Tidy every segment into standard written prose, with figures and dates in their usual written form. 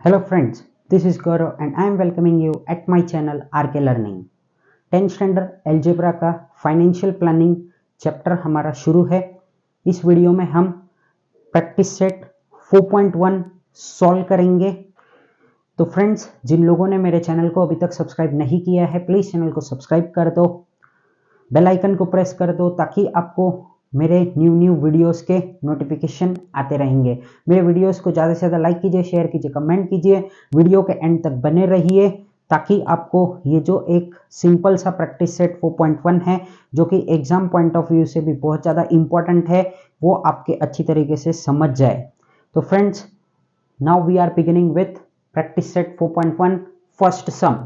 Hello friends, this is Gaurav and I am welcoming you at my channel RK Learning। 10th standard algebra का financial planning chapter हमारा शुरू है। इस video में हम practice set 4.1 solve करेंगे। तो फ्रेंड्स, जिन लोगों ने मेरे चैनल को अभी तक सब्सक्राइब नहीं किया है, प्लीज़ चैनल को सब्सक्राइब कर दो, बेल आइकन को प्रेस कर दो ताकि आपको मेरे न्यू वीडियोस के नोटिफिकेशन आते रहेंगे। मेरे वीडियोस को ज़्यादा से ज़्यादा लाइक कीजिए, शेयर कीजिए, कमेंट कीजिए, वीडियो के एंड तक बने रहिए ताकि आपको ये जो एक सिंपल सा प्रैक्टिस सेट 4.1 है, जो कि एग्जाम पॉइंट ऑफ व्यू से भी बहुत ज़्यादा इंपॉर्टेंट है, वो आपके अच्छी तरीके से समझ जाए। तो friends, now we are beginning with practice set 4.1 first sum.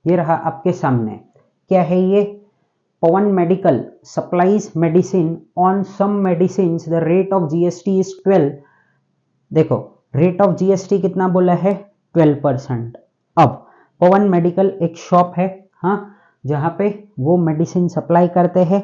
ये रहा आपके सामने। क्या है ये? Pawan medical supplies medicine on some medicine the rate of GST is 12। देखो, रेट ऑफ जीएसटी कितना बोला है? 12%। अब पवन मेडिकल एक शॉप है, हाँ, जहां पे वो मेडिसिन सप्लाई करते हैं।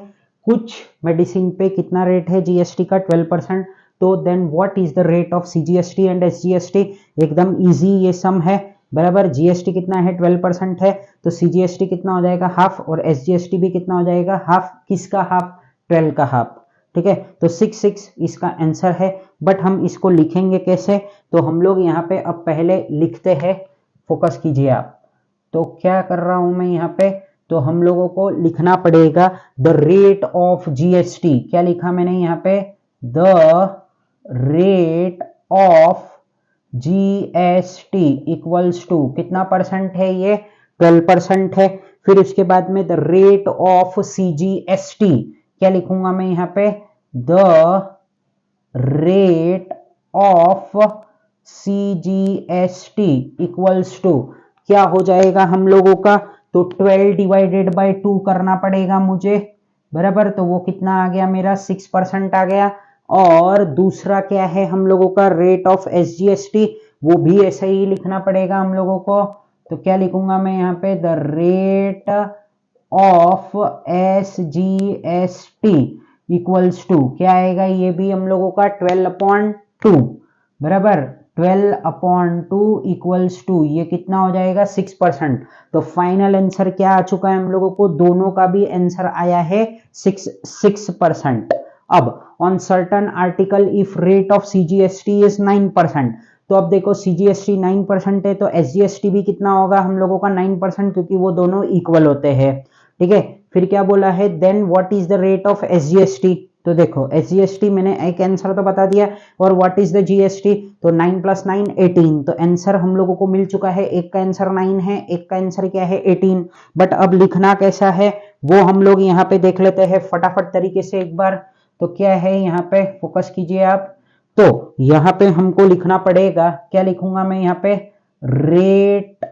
कुछ मेडिसिन पे कितना रेट है जीएसटी का? 12%। तो then what is the rate of CGST and SGST? एकदम इजी ये सम है, बराबर। जीएसटी कितना है? 12% है, तो सीजीएसटी कितना हो जाएगा? हाफ, और एसजीएसटी भी कितना हो जाएगा? हाफ। किसका हाफ? 12 का हाफ। ठीक है, तो 6 इसका आंसर है। बट हम इसको लिखेंगे कैसे? तो हम लोग यहाँ पे अब पहले लिखते हैं, फोकस कीजिए आप। तो क्या कर रहा हूं मैं यहाँ पे? तो हम लोगों को लिखना पड़ेगा द रेट ऑफ जीएसटी। क्या लिखा मैंने यहाँ पे? The rate of GST equals to कितना परसेंट है? ये 12% है। फिर उसके बाद में द रेट ऑफ सीजीएसटी, क्या लिखूंगा मैं यहाँ पे? The rate of CGST equals to क्या हो जाएगा हम लोगों का? तो 12 डिवाइडेड बाय 2 करना पड़ेगा मुझे, बराबर। तो वो कितना आ गया मेरा? 6% आ गया। और दूसरा क्या है हम लोगों का? रेट ऑफ एसजीएसटी, वो भी ऐसे ही लिखना पड़ेगा हम लोगों को। तो क्या लिखूंगा मैं यहाँ पे? The rate of SGST equals to क्या आएगा? ये भी हम लोगों का 12/2, बराबर। 12/2 इक्वल्स टू ये कितना हो जाएगा? 6%। तो फाइनल आंसर क्या आ चुका है हम लोगों को? दोनों का भी आंसर आया है 6%। अब on certain article if rate of CGST is 9%। तो अब देखो, सीजीएसटी 9% है, तो एसजीएसटी भी कितना होगा हम लोगों का? 9%, क्योंकि वो दोनों इक्वल होते हैं। ठीक है, फिर क्या बोला है? Then what is the rate of SGST? तो देखो, एसजीएसटी मैंने एक आंसर तो बता दिया, और व्हाट इज द जीएसटी? तो 9 + 9 18। तो आंसर हम लोगों को मिल चुका है। एक का आंसर 9 है, एक का आंसर क्या है? 18। बट अब लिखना कैसा है वो हम लोग यहाँ पे देख लेते हैं फटाफट तरीके से एक बार। तो क्या है यहाँ पे? फोकस कीजिए आप। तो यहाँ पे हमको लिखना पड़ेगा, क्या लिखूंगा मैं यहाँ पे? रेट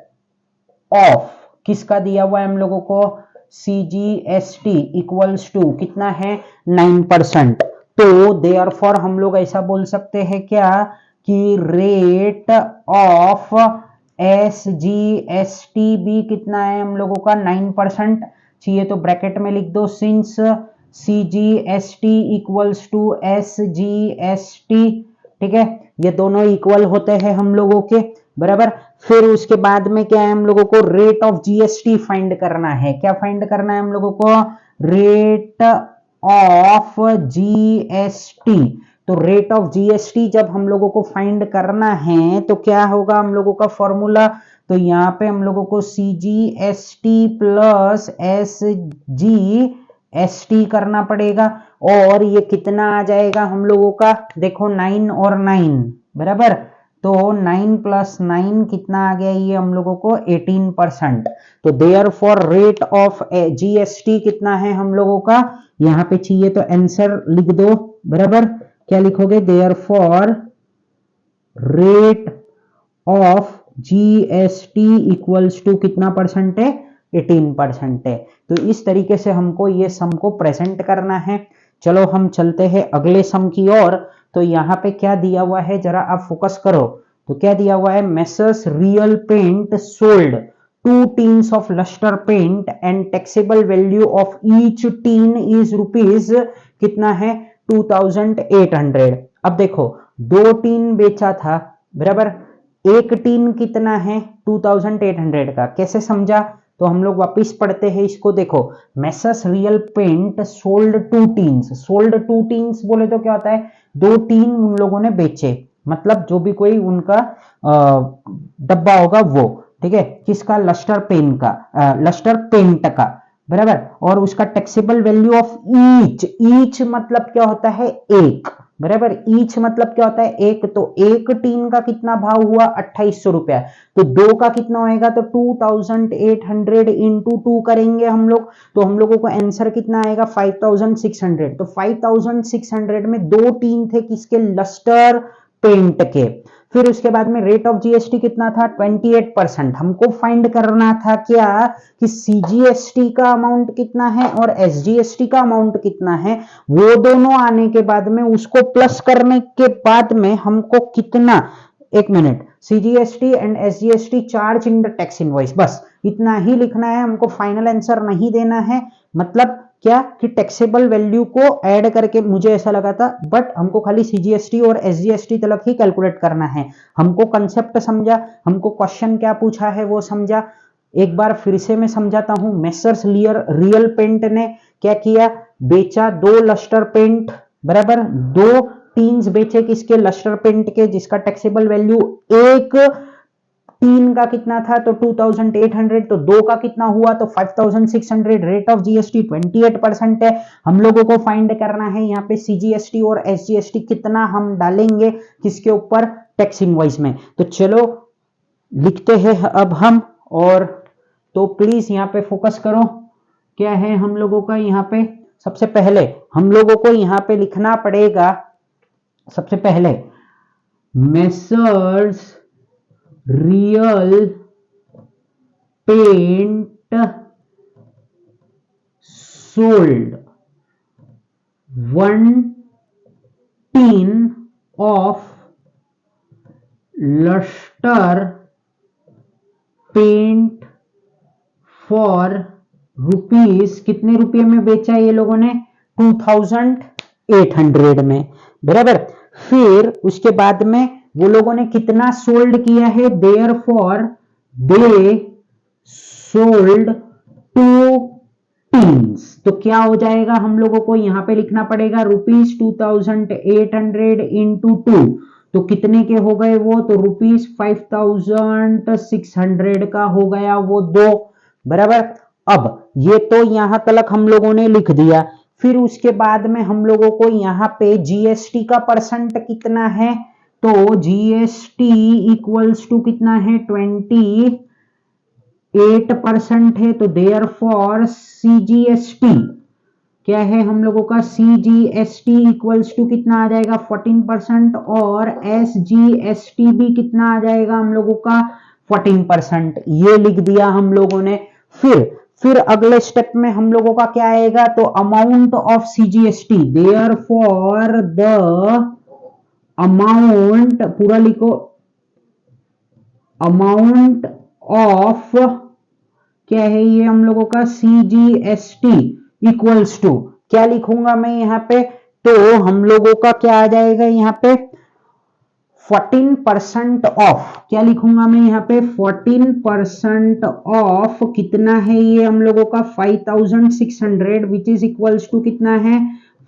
ऑफ किसका दिया हुआ है हम लोगों को? सीजीएसटी इक्वल्स टू कितना है? 9%। तो देयरफॉर हम लोग ऐसा बोल सकते हैं क्या कि रेट ऑफ एसजीएसटी भी कितना है हम लोगों का? 9% चाहिए, तो ब्रैकेट में लिख दो, since CGST equals to SGST. ठीक है, ये दोनों इक्वल होते हैं हम लोगों के, बराबर। फिर उसके बाद में क्या है हम लोगों को? रेट ऑफ जीएसटी फाइंड करना है। क्या फाइंड करना है हम लोगों को? Rate of GST. तो रेट ऑफ जीएसटी जब हम लोगों को फाइंड करना है तो क्या होगा हम लोगों का फॉर्मूला? तो यहाँ पे हम लोगों को सीजीएसटी प्लस एसजी करना पड़ेगा। और ये कितना आ जाएगा हम लोगों का? देखो, 9 और 9, बराबर। तो 9 + 9 कितना आ गया? ये हम लोगों को 18%। तो देयरफॉर रेट ऑफ जीएसटी कितना है हम लोगों का? यहाँ पे चाहिए तो आंसर लिख दो, बराबर। क्या लिखोगे? Therefore rate of GST equals to कितना परसेंट है? 18% है। तो इस तरीके से हमको ये सम को प्रेजेंट करना है। चलो हम चलते हैं अगले सम की ओर। तो यहाँ पे क्या दिया हुआ है जरा आप फोकस करो। तो क्या दिया हुआ है? Messrs Real Paint sold 2 tins of lustre paint and taxable value of each tin is rupees कितना है? 2800। अब देखो, 2 टीन बेचा था, बराबर। एक टीन कितना है 2800 का। कैसे समझा, तो हम लोग वापिस पढ़ते हैं इसको। देखो, Messrs Real Paint sold 2 tins. Sold 2 tins बोले तो क्या होता है, 2 टीन उन लोगों ने बेचे, मतलब जो भी कोई उनका डब्बा होगा वो, ठीक है, किसका, लस्टर पेन का, लस्टर पेंट का, बराबर। और उसका taxable value of each, each मतलब क्या होता है, एक, बराबर। ईच मतलब क्या होता है, एक। तो एक टीन का कितना भाव हुआ, 2800 रुपया। तो दो का कितना होएगा, तो 2800 इंटू 2 करेंगे हम लोग, तो हम लोगों को आंसर कितना आएगा, 5600। तो 5600 में 2 टीन थे किसके, लस्टर पेंट के। फिर उसके बाद में रेट ऑफ जीएसटी कितना था, 28%। हमको फाइंड करना था क्या, कि सीजीएसटी का अमाउंट कितना है और एसजीएसटी का अमाउंट कितना है। वो दोनों आने के बाद में उसको प्लस करने के बाद में हमको कितना, एक minute, CGST and SGST charge in the tax invoice, बस इतना ही लिखना है हमको, फाइनल आंसर नहीं देना है। मतलब क्या, कि टैक्सेबल वैल्यू को ऐड करके, मुझे ऐसा लगा था, बट हमको खाली सीजीएसटी और एसजीएसटी तक ही कैलकुलेट करना है। हमको कंसेप्ट समझा, हमको क्वेश्चन क्या पूछा है वो समझा। एक बार फिर से मैं समझाता हूं। मेसर्स रियल पेंट ने क्या किया, बेचा 2 लस्टर पेंट, बराबर, 2 टीन्स बेचे किसके, लस्टर पेंट के, जिसका टैक्सेबल वैल्यू एक टीन का कितना था, तो 2800। तो 2 का कितना हुआ, तो 5600। रेट ऑफ जीएसटी 28% है। हम लोगों को फाइंड करना है यहाँ पे सीजीएसटी और एसजीएसटी कितना हम डालेंगे किसके ऊपर, टैक्स इनवॉइस में। तो चलो लिखते हैं अब हम, और तो प्लीज यहाँ पे फोकस करो। क्या है हम लोगों का यहाँ पे, सबसे पहले हम लोगों को यहाँ पे लिखना पड़ेगा, सबसे पहले Messrs Real Paint sold 1 tin of lustre paint for rupees, कितने रुपये में बेचा ये लोगों ने, 2800 में, बराबर। फिर उसके बाद में वो लोगों ने कितना सोल्ड किया है, देयरफॉर दे सोल्ड 2 टीन्स। तो क्या हो जाएगा, हम लोगों को यहां पे लिखना पड़ेगा ₹2800 इंटू 2। तो कितने के हो गए वो, तो ₹5600 का हो गया वो 2, बराबर। अब ये तो यहां तक हम लोगों ने लिख दिया। फिर उसके बाद में हम लोगों को यहाँ पे जीएसटी का परसेंट कितना है, तो जीएसटी इक्वल्स टू कितना है, 28% है। तो देयरफॉर सीजीएसटी क्या है हम लोगों का, सीजीएसटी इक्वल्स टू कितना आ जाएगा, 14%। और एसजीएसटी भी कितना आ जाएगा हम लोगों का, 14%। ये लिख दिया हम लोगों ने। फिर अगले स्टेप में हम लोगों का क्या आएगा, तो amount of CGST, therefore the amount, पूरा लिखो, अमाउंट ऑफ क्या है ये हम लोगों का, सीजीएसटी इक्वल्स टू, क्या लिखूंगा मैं यहाँ पे, तो हम लोगों का क्या आ जाएगा यहाँ पे, 14% ऑफ। क्या लिखूंगा मैं यहाँ पे, 14% ऑफ कितना है ये हम लोगों का, 5600, विच इज इक्वल्स टू कितना है,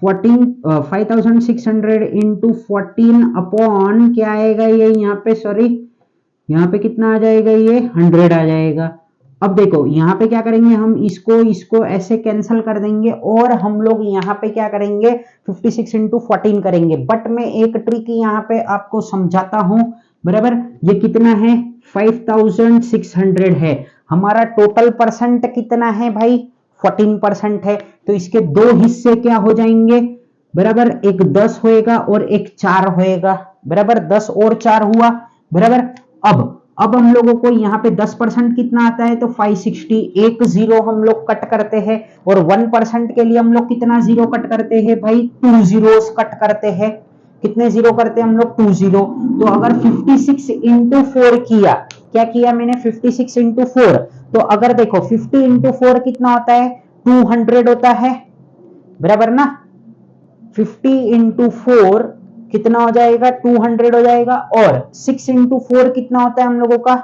5600 इंटू 14 अपॉन क्या आएगा ये यहाँ पे, सॉरी यहाँ पे कितना आ जाएगा ये, 100 आ जाएगा। अब देखो यहाँ पे क्या करेंगे हम, इसको ऐसे कैंसिल कर देंगे, और हम लोग यहाँ पे क्या करेंगे, 56 इंटू 14 करेंगे। बट मैं एक ट्रिक यहाँ पे आपको समझाता हूं, बराबर। ये कितना है, 5600 है। हमारा टोटल परसेंट कितना है भाई, 14% है। तो इसके 2 हिस्से क्या हो जाएंगे, बराबर, एक 10 होएगा और एक 4 होएगा, बराबर। 10 और 4 हुआ, बराबर। अब हम लोगों को यहाँ पे 10% कितना आता है, तो 560, एक जीरो हम लोग कट करते हैं। और 1% के लिए हम लोग कितना जीरो कट करते हैं भाई, 2 जीरोस कट करते हैं। कितने जीरो करते हैं हम लोग, 2 जीरो। तो अगर 56 इंटू 4 किया, क्या किया मैंने, 56 इंटू 4, तो अगर देखो 50 इंटू 4 कितना होता है, 200 होता है, बराबर ना। 50 इंटू 4 कितना हो जाएगा 200 हो जाएगा, और 6 इंटू 4 कितना होता है हम लोगों का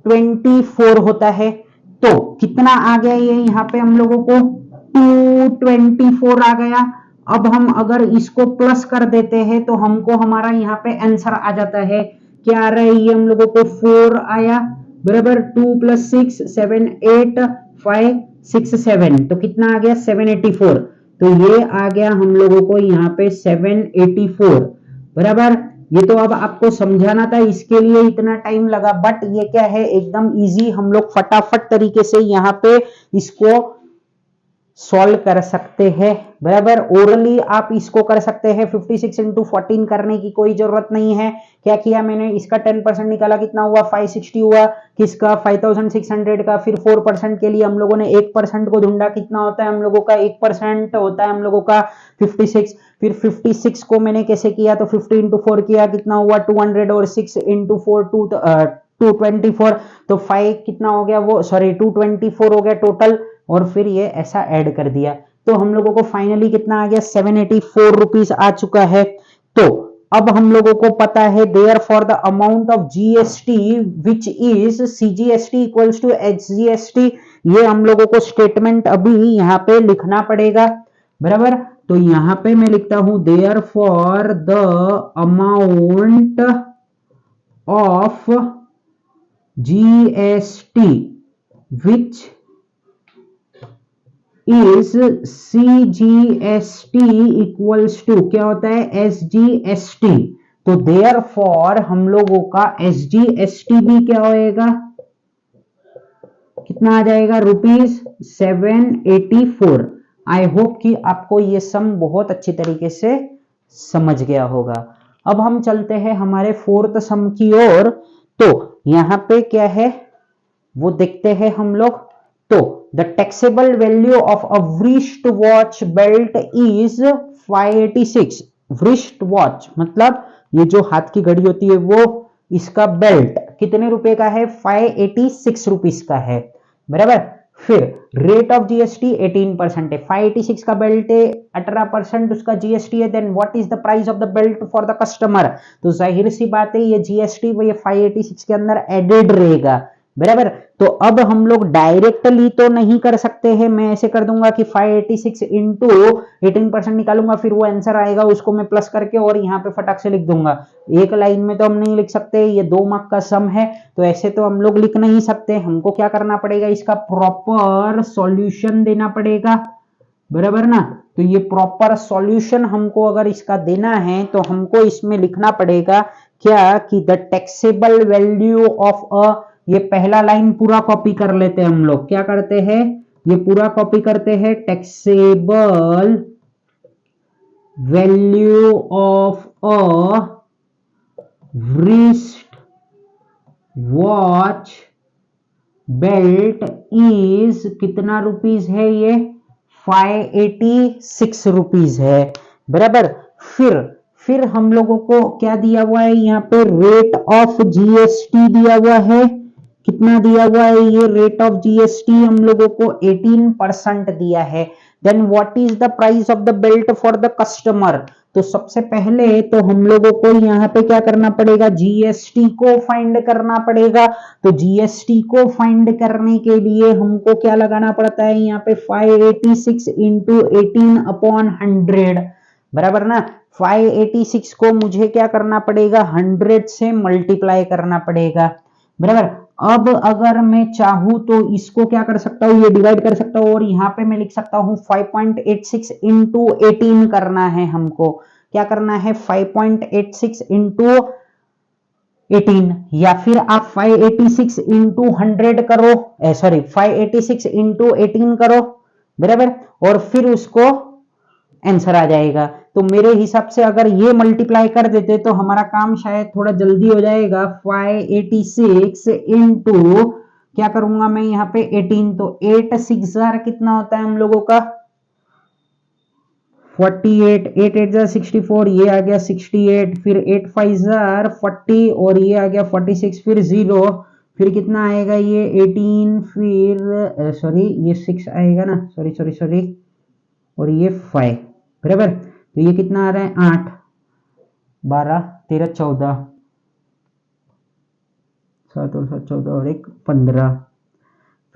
24 होता है। तो कितना आ गया ये यहाँ पे हम लोगों को 224 आ गया। अब हम अगर इसको प्लस कर देते हैं तो हमको हमारा यहाँ पे आंसर आ जाता है, क्या आ रहा है ये हम लोगों को 4 आया, बराबर 2 + 6 7 8 5 6 7, तो कितना आ गया 784। तो ये आ गया हम लोगों को यहाँ पे 784, बराबर। ये तो अब आपको समझाना था, इसके लिए इतना टाइम लगा, बट ये क्या है एकदम इजी, हम लोग फटाफट तरीके से यहाँ पे इसको सॉल्व कर सकते हैं, बराबर। ओरली आप इसको कर सकते हैं, 56 इंटू 14 करने की कोई जरूरत नहीं है। क्या किया मैंने, इसका 10% निकाला, कितना हुआ 560 हुआ, किसका 5600 का। फिर 4% के लिए हम लोगों ने 1% को ढूंढा, कितना होता है हम लोगों का 1% होता है हम लोगों का 56। फिर 56 को मैंने कैसे किया, तो 50 इंटू 4 किया, कितना हुआ 200, और 6 इंटू 4 224, तो 5 कितना हो गया वो, सॉरी 224 हो गया टोटल, और फिर ये ऐसा ऐड कर दिया। तो हम लोगों को फाइनली कितना आ गया 784 रुपीस आ चुका है। तो अब हम लोगों को पता है therefore the amount of GST which is CGST equals to HGST, ये हम लोगों को स्टेटमेंट अभी यहाँ पे लिखना पड़ेगा, बराबर। तो यहाँ पे मैं लिखता हूं therefore the amount of GST which is CGST equals to क्या होता है SGST। तो देयर फॉर हम लोगों का SGST भी क्या होएगा, कितना आ जाएगा ₹784। आई होप कि आपको ये सम बहुत अच्छी तरीके से समझ गया होगा। अब हम चलते हैं हमारे फोर्थ सम की ओर। तो यहां पे क्या है वो देखते हैं हम लोग। तो the taxable value of a wrist watch belt is 586। wrist watch मतलब ये जो हाथ की घड़ी होती है वो, इसका बेल्ट कितने रुपए का है 586 रुपीस का है, बराबर। फिर रेट ऑफ जीएसटी 18% है, 586 का बेल्ट है, 18% उसका जीएसटी है। Then what is the price of the belt for the customer, तो जाहिर सी बात है ये जीएसटी वो ये 586 के अंदर एडेड रहेगा, बराबर। तो अब हम लोग डायरेक्टली तो नहीं कर सकते हैं, मैं ऐसे कर दूंगा कि 586 इंटू 18% निकालूंगा, फिर वो आंसर आएगा उसको मैं प्लस करके और यहाँ पे फटाक से लिख दूंगा। एक लाइन में तो हम नहीं लिख सकते, ये 2 मार्क का सम है, तो ऐसे तो हम लोग लिख नहीं सकते। हमको क्या करना पड़ेगा, इसका प्रॉपर सॉल्यूशन देना पड़ेगा, बराबर ना। तो ये प्रॉपर सॉल्यूशन हमको अगर इसका देना है तो हमको इसमें लिखना पड़ेगा क्या कि द टैक्सेबल वैल्यू ऑफ अ, ये पहला लाइन पूरा कॉपी कर लेते हैं हम लोग। क्या करते हैं, ये पूरा कॉपी करते हैं, taxable value of a wrist watch belt is कितना रुपीस है, ये 586 रुपीस है, बराबर। फिर हम लोगों को क्या दिया हुआ है यहाँ पे, रेट ऑफ जीएसटी दिया हुआ है, कितना दिया हुआ है ये रेट ऑफ जीएसटी हम लोगों को 18% दिया है। Then what is the price of the belt for the customer, तो सबसे पहले तो हम लोगों को यहाँ पे क्या करना पड़ेगा, जीएसटी को फाइंड करना पड़ेगा। तो जीएसटी को फाइंड करने के लिए हमको क्या लगाना पड़ता है यहाँ पे 586 इंटू 18/100, बराबर ना। 586 को मुझे क्या करना पड़ेगा 100 से मल्टीप्लाई करना पड़ेगा, बराबर। अब अगर मैं चाहूं तो इसको क्या कर सकता हूं, ये डिवाइड कर सकता हूं, और यहां पे मैं लिख सकता हूं 5.86 इंटू 18 करना है हमको। क्या करना है 5.86 इंटू 18, या फिर आप 586 इंटू 100 करो, सॉरी 586 इंटू 18 करो, बराबर, और फिर उसको आंसर आ जाएगा। तो मेरे हिसाब से अगर ये मल्टीप्लाई कर देते तो हमारा काम शायद थोड़ा जल्दी हो जाएगा। 586 इंटू क्या करूंगा मैं यहाँ पे 18, तो 8 6 कितना होता है हम लोगों का 48, 8 8 64, ये आ गया 68, फिर 8 5 40 और ये आ गया 46, फिर 0, फिर कितना आएगा ये 18, फिर सॉरी ये 6 आएगा ना, सॉरी और ये 5, बराबर। तो ये कितना आ रहा है 8, 12 13 14, 7 और 7 14 और 1 15,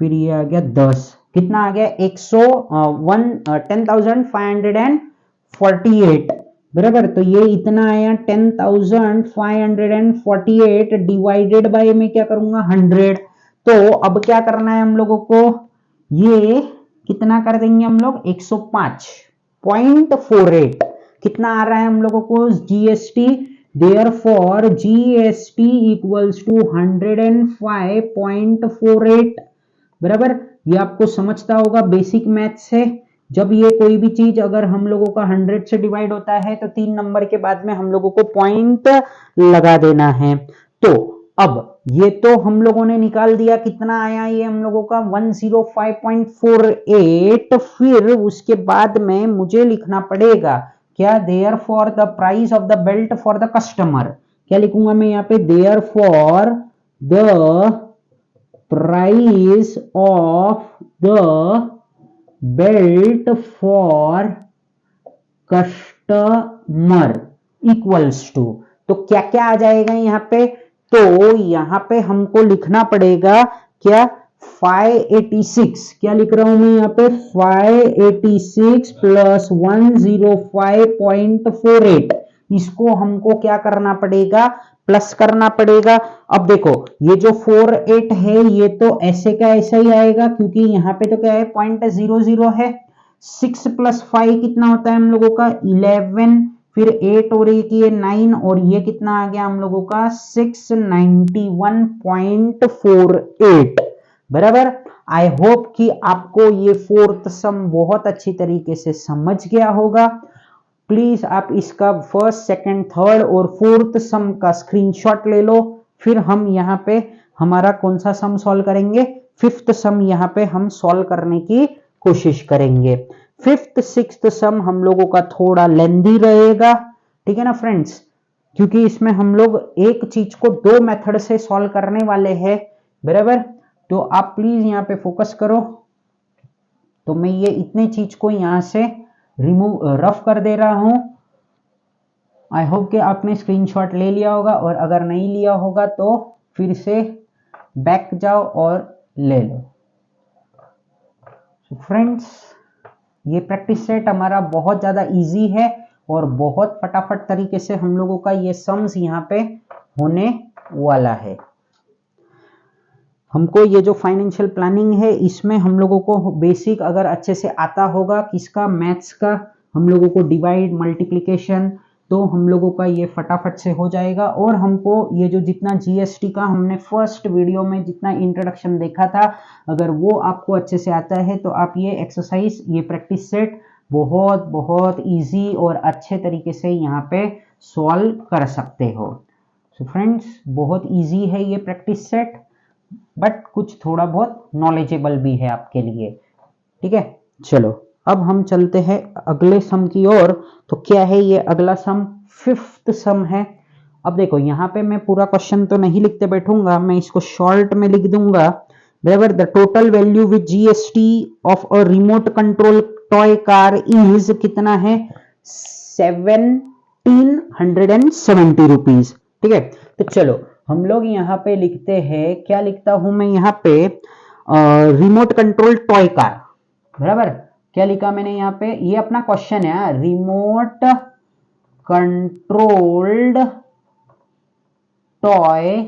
फिर ये आ गया 10, कितना आ गया 10,548, बराबर। तो ये इतना आया 10,548 डिवाइडेड बाय में क्या करूंगा 100। तो अब क्या करना है हम लोगों को, ये कितना कर देंगे हम लोग 105.48, कितना आ रहा है हम लोगों को GST, therefore GST equals to 105.48, बराबर। ये आपको समझता होगा बेसिक मैथ से, जब ये कोई भी चीज अगर हम लोगों का 100 से डिवाइड होता है तो 3 नंबर के बाद में हम लोगों को पॉइंट लगा देना है। तो अब ये तो हम लोगों ने निकाल दिया, कितना आया ये हम लोगों का 105.48। फिर उसके बाद में मुझे लिखना पड़ेगा क्या, therefore the price of the belt for the customer, क्या लिखूंगा मैं यहाँ पे, therefore the price of the belt for customer equals to, तो क्या क्या आ जाएगा यहाँ पे, तो यहाँ पे हमको लिखना पड़ेगा क्या 586, क्या लिख रहा हूं मैं यहाँ पे 586 प्लस 105.48, इसको हमको क्या करना पड़ेगा, प्लस करना पड़ेगा। अब देखो ये जो 48 है ये तो ऐसे का ऐसा ही आएगा, क्योंकि यहाँ पे तो क्या है 0.00 है। 6 प्लस 5 कितना होता है हम लोगों का 11, फिर 8 और 1 ये 9, और ये कितना आ गया हम लोगों का 691.48, बराबर। आई होप कि आपको ये फोर्थ सम बहुत अच्छी तरीके से समझ गया होगा। प्लीज आप इसका फर्स्ट, सेकंड, थर्ड और फोर्थ सम का स्क्रीनशॉट ले लो, फिर हम यहाँ पे हमारा कौन सा सम सॉल्व करेंगे, फिफ्थ सम यहाँ पे हम सॉल्व करने की कोशिश करेंगे। फिफ्थ सिक्स्थ सम हम लोगों का थोड़ा लेंदी रहेगा, ठीक है ना फ्रेंड्स, क्योंकि इसमें हम लोग एक चीज को दो मेथड से सॉल्व करने वाले हैं, बराबर। तो आप प्लीज यहाँ पे फोकस करो। तो मैं ये इतने चीज को यहां से रिमूव रफ कर दे रहा हूं। आई होप कि आपने स्क्रीनशॉट ले लिया होगा, और अगर नहीं लिया होगा तो फिर से बैक जाओ और ले लो। तो फ्रेंड्स ये प्रैक्टिस सेट हमारा बहुत ज़्यादा इजी है और बहुत फटाफट तरीके से हम लोगों का ये सम्स यहाँ पे होने वाला है। हमको ये जो फाइनेंशियल प्लानिंग है इसमें हम लोगों को बेसिक अगर अच्छे से आता होगा, किसका, मैथ्स का, हम लोगों को डिवाइड मल्टीप्लिकेशन, तो हम लोगों का ये फटाफट से हो जाएगा। और हमको ये जो जितना जीएसटी का हमने फर्स्ट वीडियो में जितना इंट्रोडक्शन देखा था, अगर वो आपको अच्छे से आता है तो आप ये एक्सरसाइज, ये प्रैक्टिस सेट बहुत बहुत इजी और अच्छे तरीके से यहाँ पे सॉल्व कर सकते हो। सो फ्रेंड्स बहुत इजी है ये प्रैक्टिस सेट, बट कुछ थोड़ा बहुत नॉलेजेबल भी है आपके लिए, ठीक है। चलो अब हम चलते हैं अगले सम की ओर। तो क्या है ये अगला सम, फिफ्थ सम है। अब देखो यहाँ पे मैं पूरा क्वेश्चन तो नहीं लिखते बैठूंगा, मैं इसको शॉर्ट में लिख दूंगा, बराबर। The total value with GST of a remote control toy car is, कितना है 1770 रुपीज, ठीक है। तो चलो हम लोग यहाँ पे लिखते हैं, क्या लिखता हूं मैं यहाँ पे, रिमोट कंट्रोल टॉय कार, बराबर। क्या लिखा मैंने यहाँ पे, ये अपना क्वेश्चन है, remote controlled toy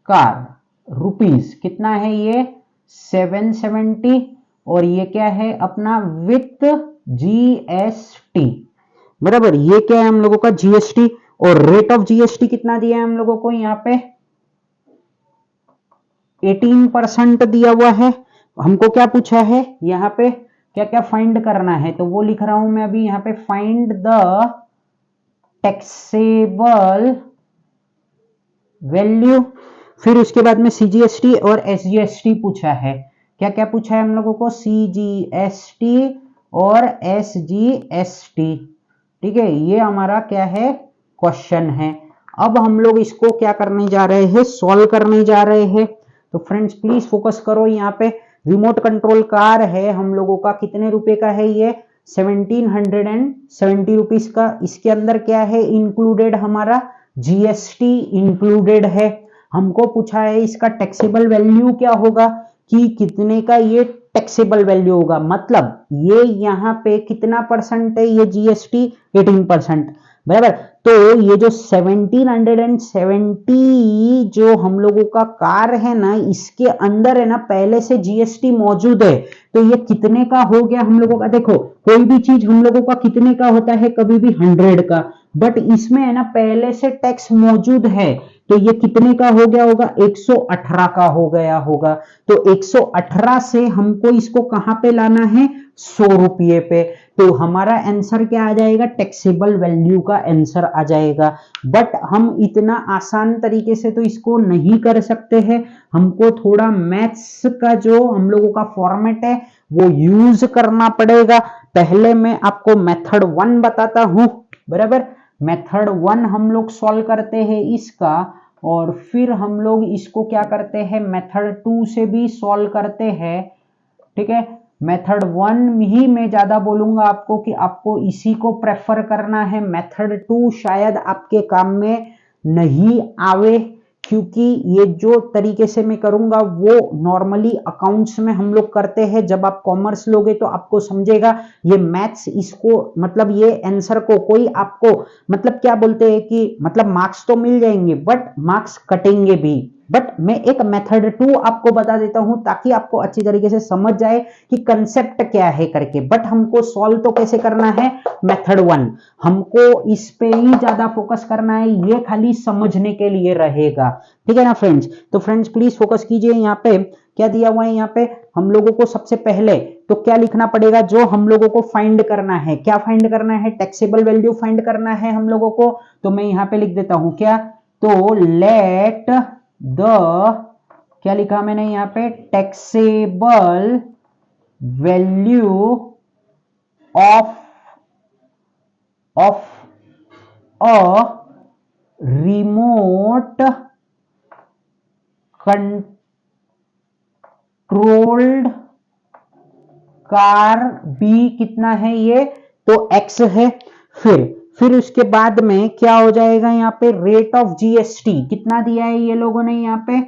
car rupees, कितना है ये 770, और ये क्या है अपना विथ जीएसटी, बराबर। ये क्या है हम लोगों का जीएसटी, और रेट ऑफ जीएसटी कितना दिया है हम लोगों को यहाँ पे 18% दिया हुआ है। हमको क्या पूछा है यहाँ पे, क्या क्या फाइंड करना है, तो वो लिख रहा हूं मैं अभी यहाँ पे, फाइंड द टैक्सेबल वैल्यू। फिर उसके बाद में सीजीएसटी और एसजीएसटी पूछा है, क्या क्या पूछा है हम लोगों को, सीजीएसटी और एसजीएसटी, ठीक है। ये हमारा क्या है क्वेश्चन है। अब हम लोग इसको क्या करने जा रहे हैं, सॉल्व करने जा रहे हैं। तो फ्रेंड्स प्लीज फोकस करो, यहाँ पे रिमोट कंट्रोल कार है हम लोगों का, कितने रुपए का है ये 1770 रुपीज का। इसके अंदर क्या है इंक्लूडेड, हमारा जीएसटी इंक्लूडेड है। हमको पूछा है इसका टैक्सेबल वैल्यू क्या होगा, कि कितने का ये टैक्सेबल वैल्यू होगा, मतलब ये यहाँ पे कितना परसेंट है, ये जीएसटी 18%, बराबर। तो ये जो 1770 जो हम लोगों का कार है ना, इसके अंदर है ना पहले से जीएसटी मौजूद है। तो ये कितने का हो गया हम लोगों का, देखो कोई भी चीज हम लोगों का कितने का होता है, कभी भी 100 का, बट इसमें है ना पहले से टैक्स मौजूद है। तो ये कितने का हो गया होगा, 118 का हो गया होगा। तो 118 से हमको इसको कहां पे लाना है, 100 रुपये पे। तो हमारा आंसर क्या आ जाएगा, टैक्सेबल वैल्यू का आंसर आ जाएगा। बट हम इतना आसान तरीके से तो इसको नहीं कर सकते हैं, हमको थोड़ा मैथ्स का जो हम लोगों का फॉर्मेट है वो यूज करना पड़ेगा। पहले मैं आपको मेथड 1 बताता हूं, बराबर। मेथड 1 हम लोग सॉल्व करते हैं इसका, और फिर हम लोग इसको क्या करते हैं, मेथड 2 से भी सॉल्व करते हैं, ठीक है। मेथड 1 ही मैं ज्यादा बोलूंगा आपको कि आपको इसी को प्रेफर करना है। मेथड 2 शायद आपके काम में नहीं आवे, क्योंकि ये जो तरीके से मैं करूंगा वो नॉर्मली अकाउंट्स में हम लोग करते हैं। जब आप कॉमर्स लोगे तो आपको समझेगा ये मैथ्स, इसको मतलब ये आंसर को कोई आपको मतलब क्या बोलते हैं कि मतलब मार्क्स तो मिल जाएंगे बट मार्क्स कटेंगे भी। बट मैं एक मेथड 2 आपको बता देता हूं ताकि आपको अच्छी तरीके से समझ जाए कि कंसेप्ट क्या है करके। बट हमको सॉल्व तो कैसे करना है, मेथड 1 हमको इस पे ही ज्यादा फोकस करना है, ये खाली समझने के लिए रहेगा, ठीक है ना फ्रेंड्स। तो फ्रेंड्स प्लीज फोकस कीजिए। यहाँ पे क्या दिया हुआ है, यहाँ पे हम लोगों को सबसे पहले तो क्या लिखना पड़ेगा, जो हम लोगों को फाइंड करना है, क्या फाइंड करना है, टैक्सेबल वैल्यू फाइंड करना है हम लोगों को। तो मैं यहाँ पे लिख देता हूं क्या, तो लेट द, क्या लिखा मैंने यहाँ पे, taxable value of a remote controlled car B कितना है ये, तो x है। फिर उसके बाद में क्या हो जाएगा, यहाँ पे रेट ऑफ जीएसटी कितना दिया है ये लोगों ने, यहाँ पे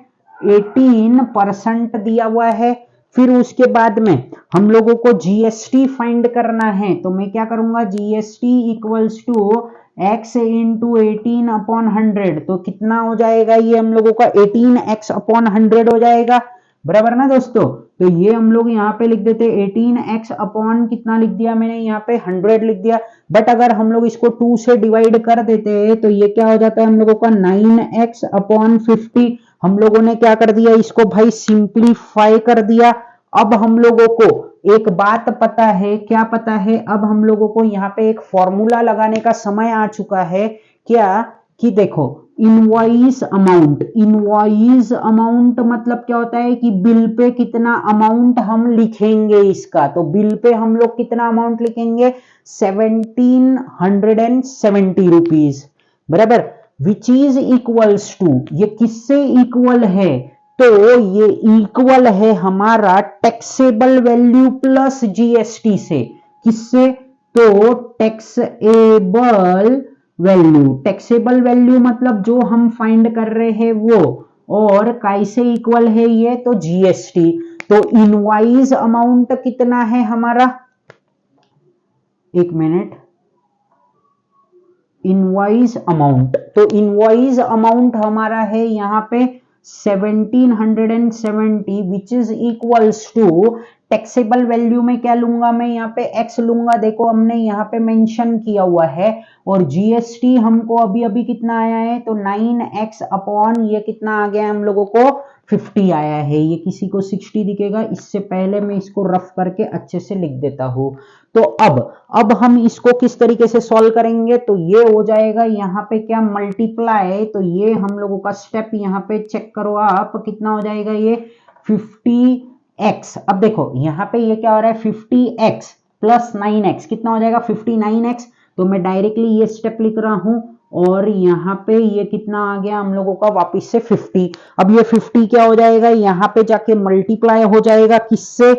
18% दिया हुआ है। फिर उसके बाद में हम लोगों को जीएसटी फाइंड करना है, तो मैं क्या करूंगा, GST equals to x into 18/100, तो कितना हो जाएगा ये हम लोगों का 18x/100 हो जाएगा, बराबर ना दोस्तों। तो ये हम लोग यहाँ पे लिख देते 18x अपॉन कितना लिख दिया मैंने यहाँ पे 100 लिख दिया। बट अगर हम लोग इसको 2 से डिवाइड कर देते हैं तो ये क्या हो जाता है हम लोगों का 9x/50। हम लोगों ने क्या कर दिया, इसको भाई सिंप्लीफाई कर दिया। अब हम लोगों को एक बात पता है, क्या पता है, अब हम लोगों को यहाँ पे एक फॉर्मूला लगाने का समय आ चुका है, क्या कि देखो इनवॉइस अमाउंट मतलब क्या होता है कि बिल पे कितना अमाउंट हम लिखेंगे इसका। तो बिल पे हम लोग कितना अमाउंट लिखेंगे, 1770 रुपीज, बराबर, विच इज इक्वल्स टू, ये किससे इक्वल है, तो ये इक्वल है हमारा टैक्सेबल वैल्यू प्लस जीएसटी से, किससे, तो टैक्सेबल वैल्यू मतलब जो हम फाइंड कर रहे हैं वो, और कैसे इक्वल है ये, तो जीएसटी। तो इनवॉइस अमाउंट कितना है हमारा, एक मिनट, इनवॉइस अमाउंट, तो इनवॉइस अमाउंट हमारा है यहाँ पे 1770 which is equals to taxable value में क्या लूंगा मैं, यहाँ पे x लूंगा, देखो हमने यहाँ पे मेंशन किया हुआ है, और जीएसटी हमको अभी अभी कितना आया है, तो 9x अपॉन ये कितना आ गया हम लोगों को 50 आया है। ये किसी को 60 दिखेगा, इससे पहले मैं इसको रफ करके अच्छे से लिख देता हूं। तो अब हम इसको किस तरीके से सॉल्व करेंगे, तो ये हो जाएगा यहाँ पे क्या मल्टीप्लाई, तो ये हम लोगों का स्टेप यहाँ पे चेक करो आप, कितना हो जाएगा ये 50x। अब देखो यहाँ पे ये क्या हो रहा है 50x प्लस 9x कितना हो जाएगा 59x। तो मैं डायरेक्टली ये स्टेप लिख रहा हूं, और यहाँ पे ये कितना आ गया हम लोगों का वापस से 50। अब ये 50 क्या हो जाएगा, यहाँ पे जाके मल्टीप्लाई हो जाएगा किससे,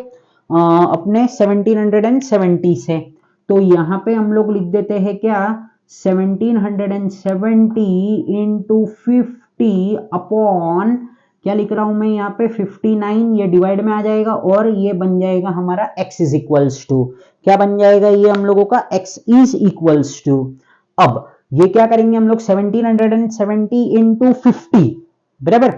अपने 1770 से। तो यहाँ पे हम लोग लिख देते हैं क्या, 1770 इंटू 50 अपॉन, क्या लिख रहा हूं मैं यहाँ पे, 59, ये डिवाइड में आ जाएगा और ये बन जाएगा हमारा x इज इक्वल्स टू, क्या बन जाएगा ये हम लोगों का, x इज इक्वल्स टू। अब ये क्या करेंगे हम लोग, 1770 इंटू 50 बराबर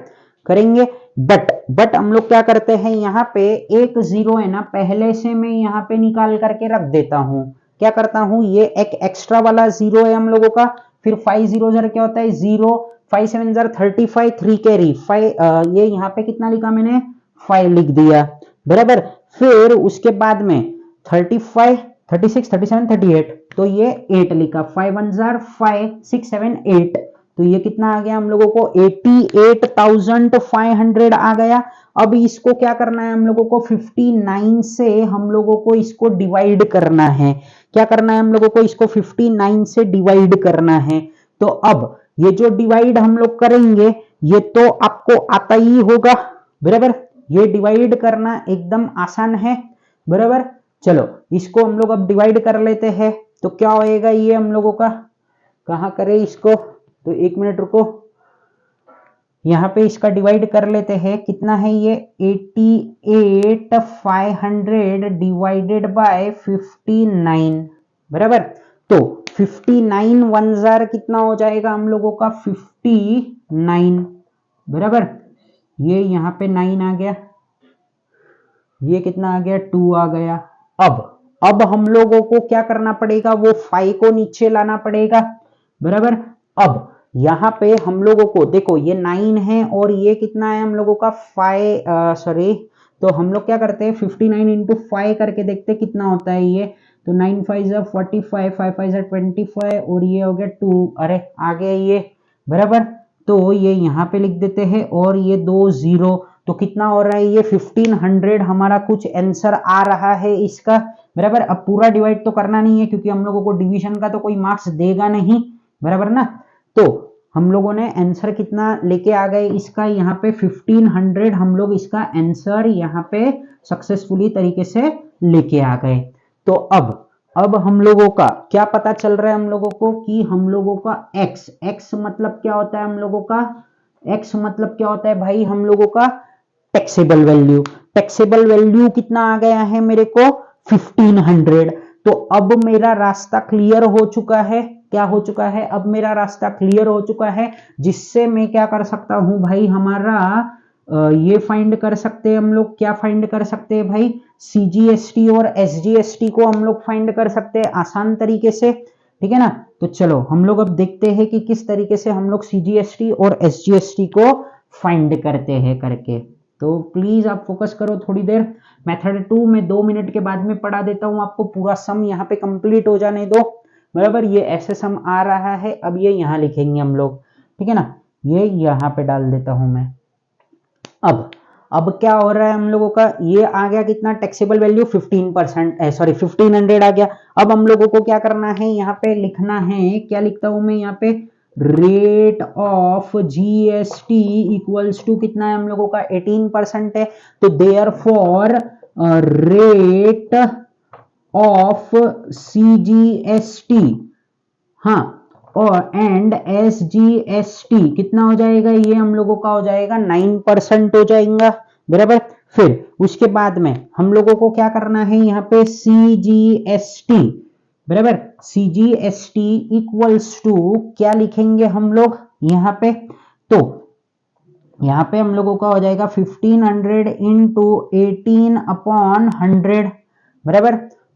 करेंगे, बट हम लोग क्या करते हैं, यहाँ पे एक जीरो है ना, पहले से मैं यहाँ पे निकाल करके रख देता हूं। क्या करता हूं, ये एक एक्स्ट्रा वाला जीरो है हम लोगों का, फिर 5 जीरो जर क्या होता है, 0, 5 7 जर 35, 3 कैरी 5, ये यहाँ पे कितना लिखा मैंने, 5 लिख दिया बराबर। फिर उसके बाद में 35, 36, 37, 38, तो ये 8 लिखा, 5 1 जार 5, 6 7 8, तो ये कितना आ गया हम लोगों को, 88,500 आ गया। अब इसको क्या करना है हम लोगों को, 59 से हम लोगों को इसको डिवाइड करना है। क्या करना है हम लोगों को, इसको 59 से डिवाइड करना है। तो अब ये जो डिवाइड हम लोग करेंगे ये तो आपको आता ही होगा बराबर, ये डिवाइड करना एकदम आसान है बराबर। चलो इसको हम लोग अब डिवाइड कर लेते हैं, तो क्या होएगा ये हम लोगों का, कहां करें इसको, तो 1 मिनट रुको, यहां पे इसका डिवाइड कर लेते हैं, कितना है ये, 88,500 डिवाइडेड बाय 59 बराबर। तो 59 1 जार कितना हो जाएगा हम लोगों का, 59 बराबर, ये यहां पे 9 आ गया, ये कितना आ गया, 2 आ गया। अब हम लोगों को क्या करना पड़ेगा, वो 5 को नीचे लाना पड़ेगा बराबर। अब यहां पे हम लोगों को देखो ये 9 है और ये कितना है हम लोगों का 5, सॉरी, तो हम लोग क्या करते हैं 59 इंटू 5 करके देखते हैं कितना होता है ये, तो 9 5 45, 5 5 25 और ये हो गया 2, अरे आ गया ये बराबर। तो ये यहाँ पे लिख देते हैं और ये 2 0, तो कितना हो रहा है ये 1500 हमारा कुछ आंसर आ रहा है इसका बराबर। अब पूरा डिवाइड तो करना नहीं है क्योंकि हम लोगों को डिवीजन का तो कोई मार्क्स देगा नहीं बराबर ना। तो हम लोगों ने आंसर कितना लेके आ गए इसका, यहाँ पे 1500 हम लोग इसका आंसर यहाँ पे सक्सेसफुली तरीके से लेके आ गए। तो अब हम लोगों का क्या पता चल रहा है हम लोगों को, कि हम लोगों का x मतलब क्या होता है हम लोगों का, x मतलब क्या होता है भाई हम लोगों का, टैक्सेबल वैल्यू। टैक्सेबल वैल्यू कितना आ गया है मेरे को, 1500। तो अब मेरा रास्ता क्लियर हो चुका है, क्या हो चुका है, अब मेरा रास्ता क्लियर हो चुका है, जिससे मैं क्या कर सकता हूं भाई, हमारा ये फाइंड कर सकते हैं हम लोग, क्या फाइंड कर सकते हैं भाई, CGST और SGST को हम लोग फाइंड कर सकते हैं आसान तरीके से, ठीक है ना। तो चलो हम लोग अब देखते हैं कि किस तरीके से हम लोग CGST और SGST को फाइंड करते हैं करके। तो प्लीज आप फोकस करो थोड़ी देर, मेथड 2 में 2 मिनट के बाद में पढ़ा देता हूं आपको, पूरा सम यहाँ पे कंप्लीट हो जाने दो बराबर। ये ऐसे सम आ रहा है, अब ये यहाँ लिखेंगे हम लोग, ठीक है ना, ये यहाँ पे डाल देता हूं मैं। अब क्या हो रहा है हम लोगों का, ये आ गया कितना, टैक्सेबल वैल्यू 15%, सॉरी 1500 आ गया। अब हम लोगों को क्या करना है, यहाँ पे लिखना है, क्या लिखता हूं मैं यहाँ पे, rate of GST equals to कितना है हम लोगों का, 18% है। तो देयरफॉर रेट ऑफ CGST, हाँ, और एंड SGST कितना हो जाएगा, ये हम लोगों का हो जाएगा 9% हो जाएगा बराबर। फिर उसके बाद में हम लोगों को क्या करना है, यहाँ पे CGST बराबर, CGST इक्वल्स टू क्या लिखेंगे हम लोग यहाँ पे, तो यहाँ पे हम लोगों का हो जाएगा 1500 इंटू 18 अपॉन 100 बराबर।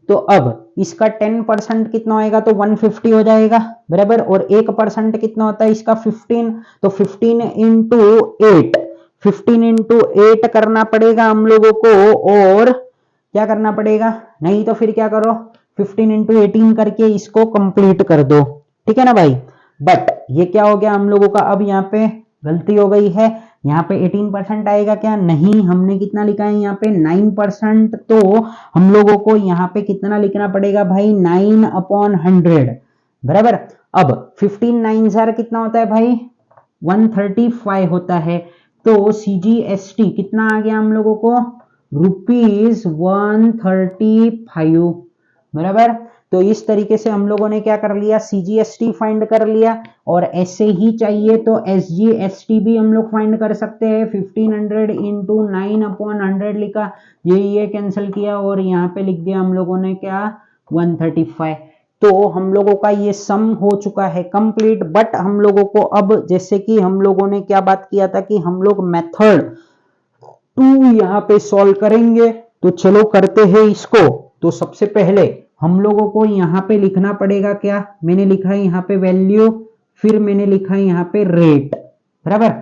तो अब इसका 10% कितना होएगा, तो 150 हो जाएगा बराबर, और 1% कितना होता है इसका 15, तो 15 इंटू 8, 15 इंटू 8 करना पड़ेगा हम लोगों को, और क्या करना पड़ेगा, नहीं तो फिर क्या करो 15 इंटू 18 करके इसको कंप्लीट कर दो, ठीक है ना भाई। बट ये क्या हो गया हम लोगों का, अब यहाँ पे गलती हो गई है, यहाँ पे 18% आएगा क्या, नहीं, हमने कितना लिखा है यहाँ पे 9%, तो हम लोगों को यहाँ पे कितना लिखना पड़ेगा भाई, 9 अपॉन 100 बराबर। अब 15 9 जार कितना होता है भाई, 135 होता है। तो CGST कितना आ गया हम लोगों को, ₹135 बराबर। तो इस तरीके से हम लोगों ने क्या कर लिया, CGST फाइंड कर लिया। और ऐसे ही चाहिए तो SGST भी हम लोग फाइंड कर सकते हैं। 1500 इंटू 9/100 लिखा, ये कैंसिल किया और यहाँ पे लिख दिया हम लोगों ने क्या, 135। तो हम लोगों का ये सम हो चुका है कंप्लीट। बट हम लोगों को अब, जैसे कि हम लोगों ने क्या बात किया था कि हम लोग मेथड 2 यहाँ पे सॉल्व करेंगे, तो चलो करते हैं इसको। तो सबसे पहले हम लोगों को यहाँ पे लिखना पड़ेगा क्या, मैंने लिखा है यहाँ पे वैल्यू, फिर मैंने लिखा है यहाँ पे रेट, बराबर।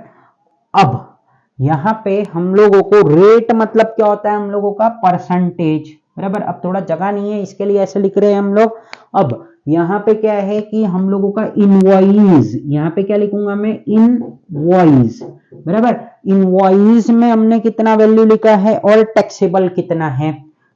अब यहाँ पे हम लोगों को रेट मतलब क्या होता है, हम लोगों का परसेंटेज, बराबर। अब थोड़ा जगह नहीं है इसके लिए ऐसे लिख रहे हैं हम लोग। अब यहाँ पे क्या है कि हम लोगों का इनवॉइस, यहाँ पे क्या लिखूंगा मैं, इनवॉइस, बराबर। इनवॉइस में हमने कितना वैल्यू लिखा है और टैक्सेबल कितना है,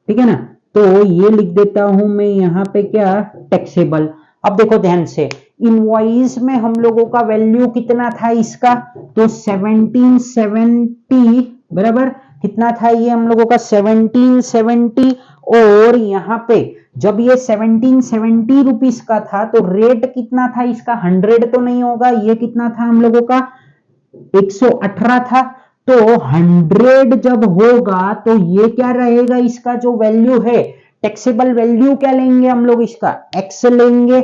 ठीक है ना। तो ये लिख देता हूं मैं यहाँ पे क्या, टैक्सेबल। अब देखो ध्यान से, इनवॉइस में हम लोगों का वैल्यू कितना था इसका, तो 1770, बराबर। कितना था ये हम लोगों का, 1770। और यहाँ पे जब ये 1770 रुपीस का था तो रेट कितना था इसका, 100 तो नहीं होगा, ये कितना था हम लोगों का, 118 था। तो 100 जब होगा तो ये क्या रहेगा, इसका जो वैल्यू है, टैक्सेबल वैल्यू क्या लेंगे हम लोग, इसका एक्स लेंगे,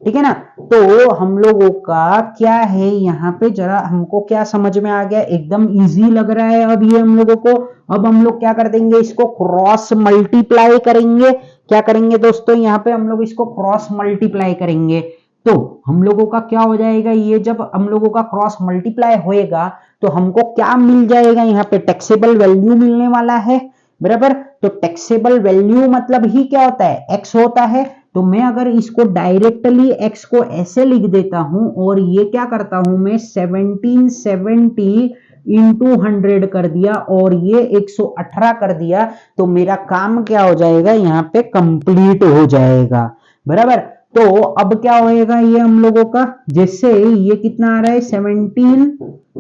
ठीक है ना। तो हम लोगों का क्या है यहाँ पे, जरा हमको क्या समझ में आ गया, एकदम इजी लग रहा है अब ये हम लोगों को। अब हम लोग क्या कर देंगे, इसको क्रॉस मल्टीप्लाई करेंगे। क्या करेंगे दोस्तों, यहाँ पे हम लोग इसको क्रॉस मल्टीप्लाई करेंगे। तो हम लोगों का क्या हो जाएगा, ये जब हम लोगों का क्रॉस मल्टीप्लाई होएगा तो हमको क्या मिल जाएगा, यहाँ पे टैक्सेबल वैल्यू मिलने वाला है, बराबर। तो टैक्सेबल वैल्यू मतलब ही क्या होता है, एक्स होता है। तो मैं अगर इसको डायरेक्टली एक्स को ऐसे लिख देता हूं और ये क्या करता हूं मैं, 1770 इंटू 100 कर दिया और ये 118 कर दिया, तो मेरा काम क्या हो जाएगा, यहाँ पे कंप्लीट हो जाएगा, बराबर। तो अब क्या होएगा ये हम लोगों का, जैसे ये कितना आ रहा है 17,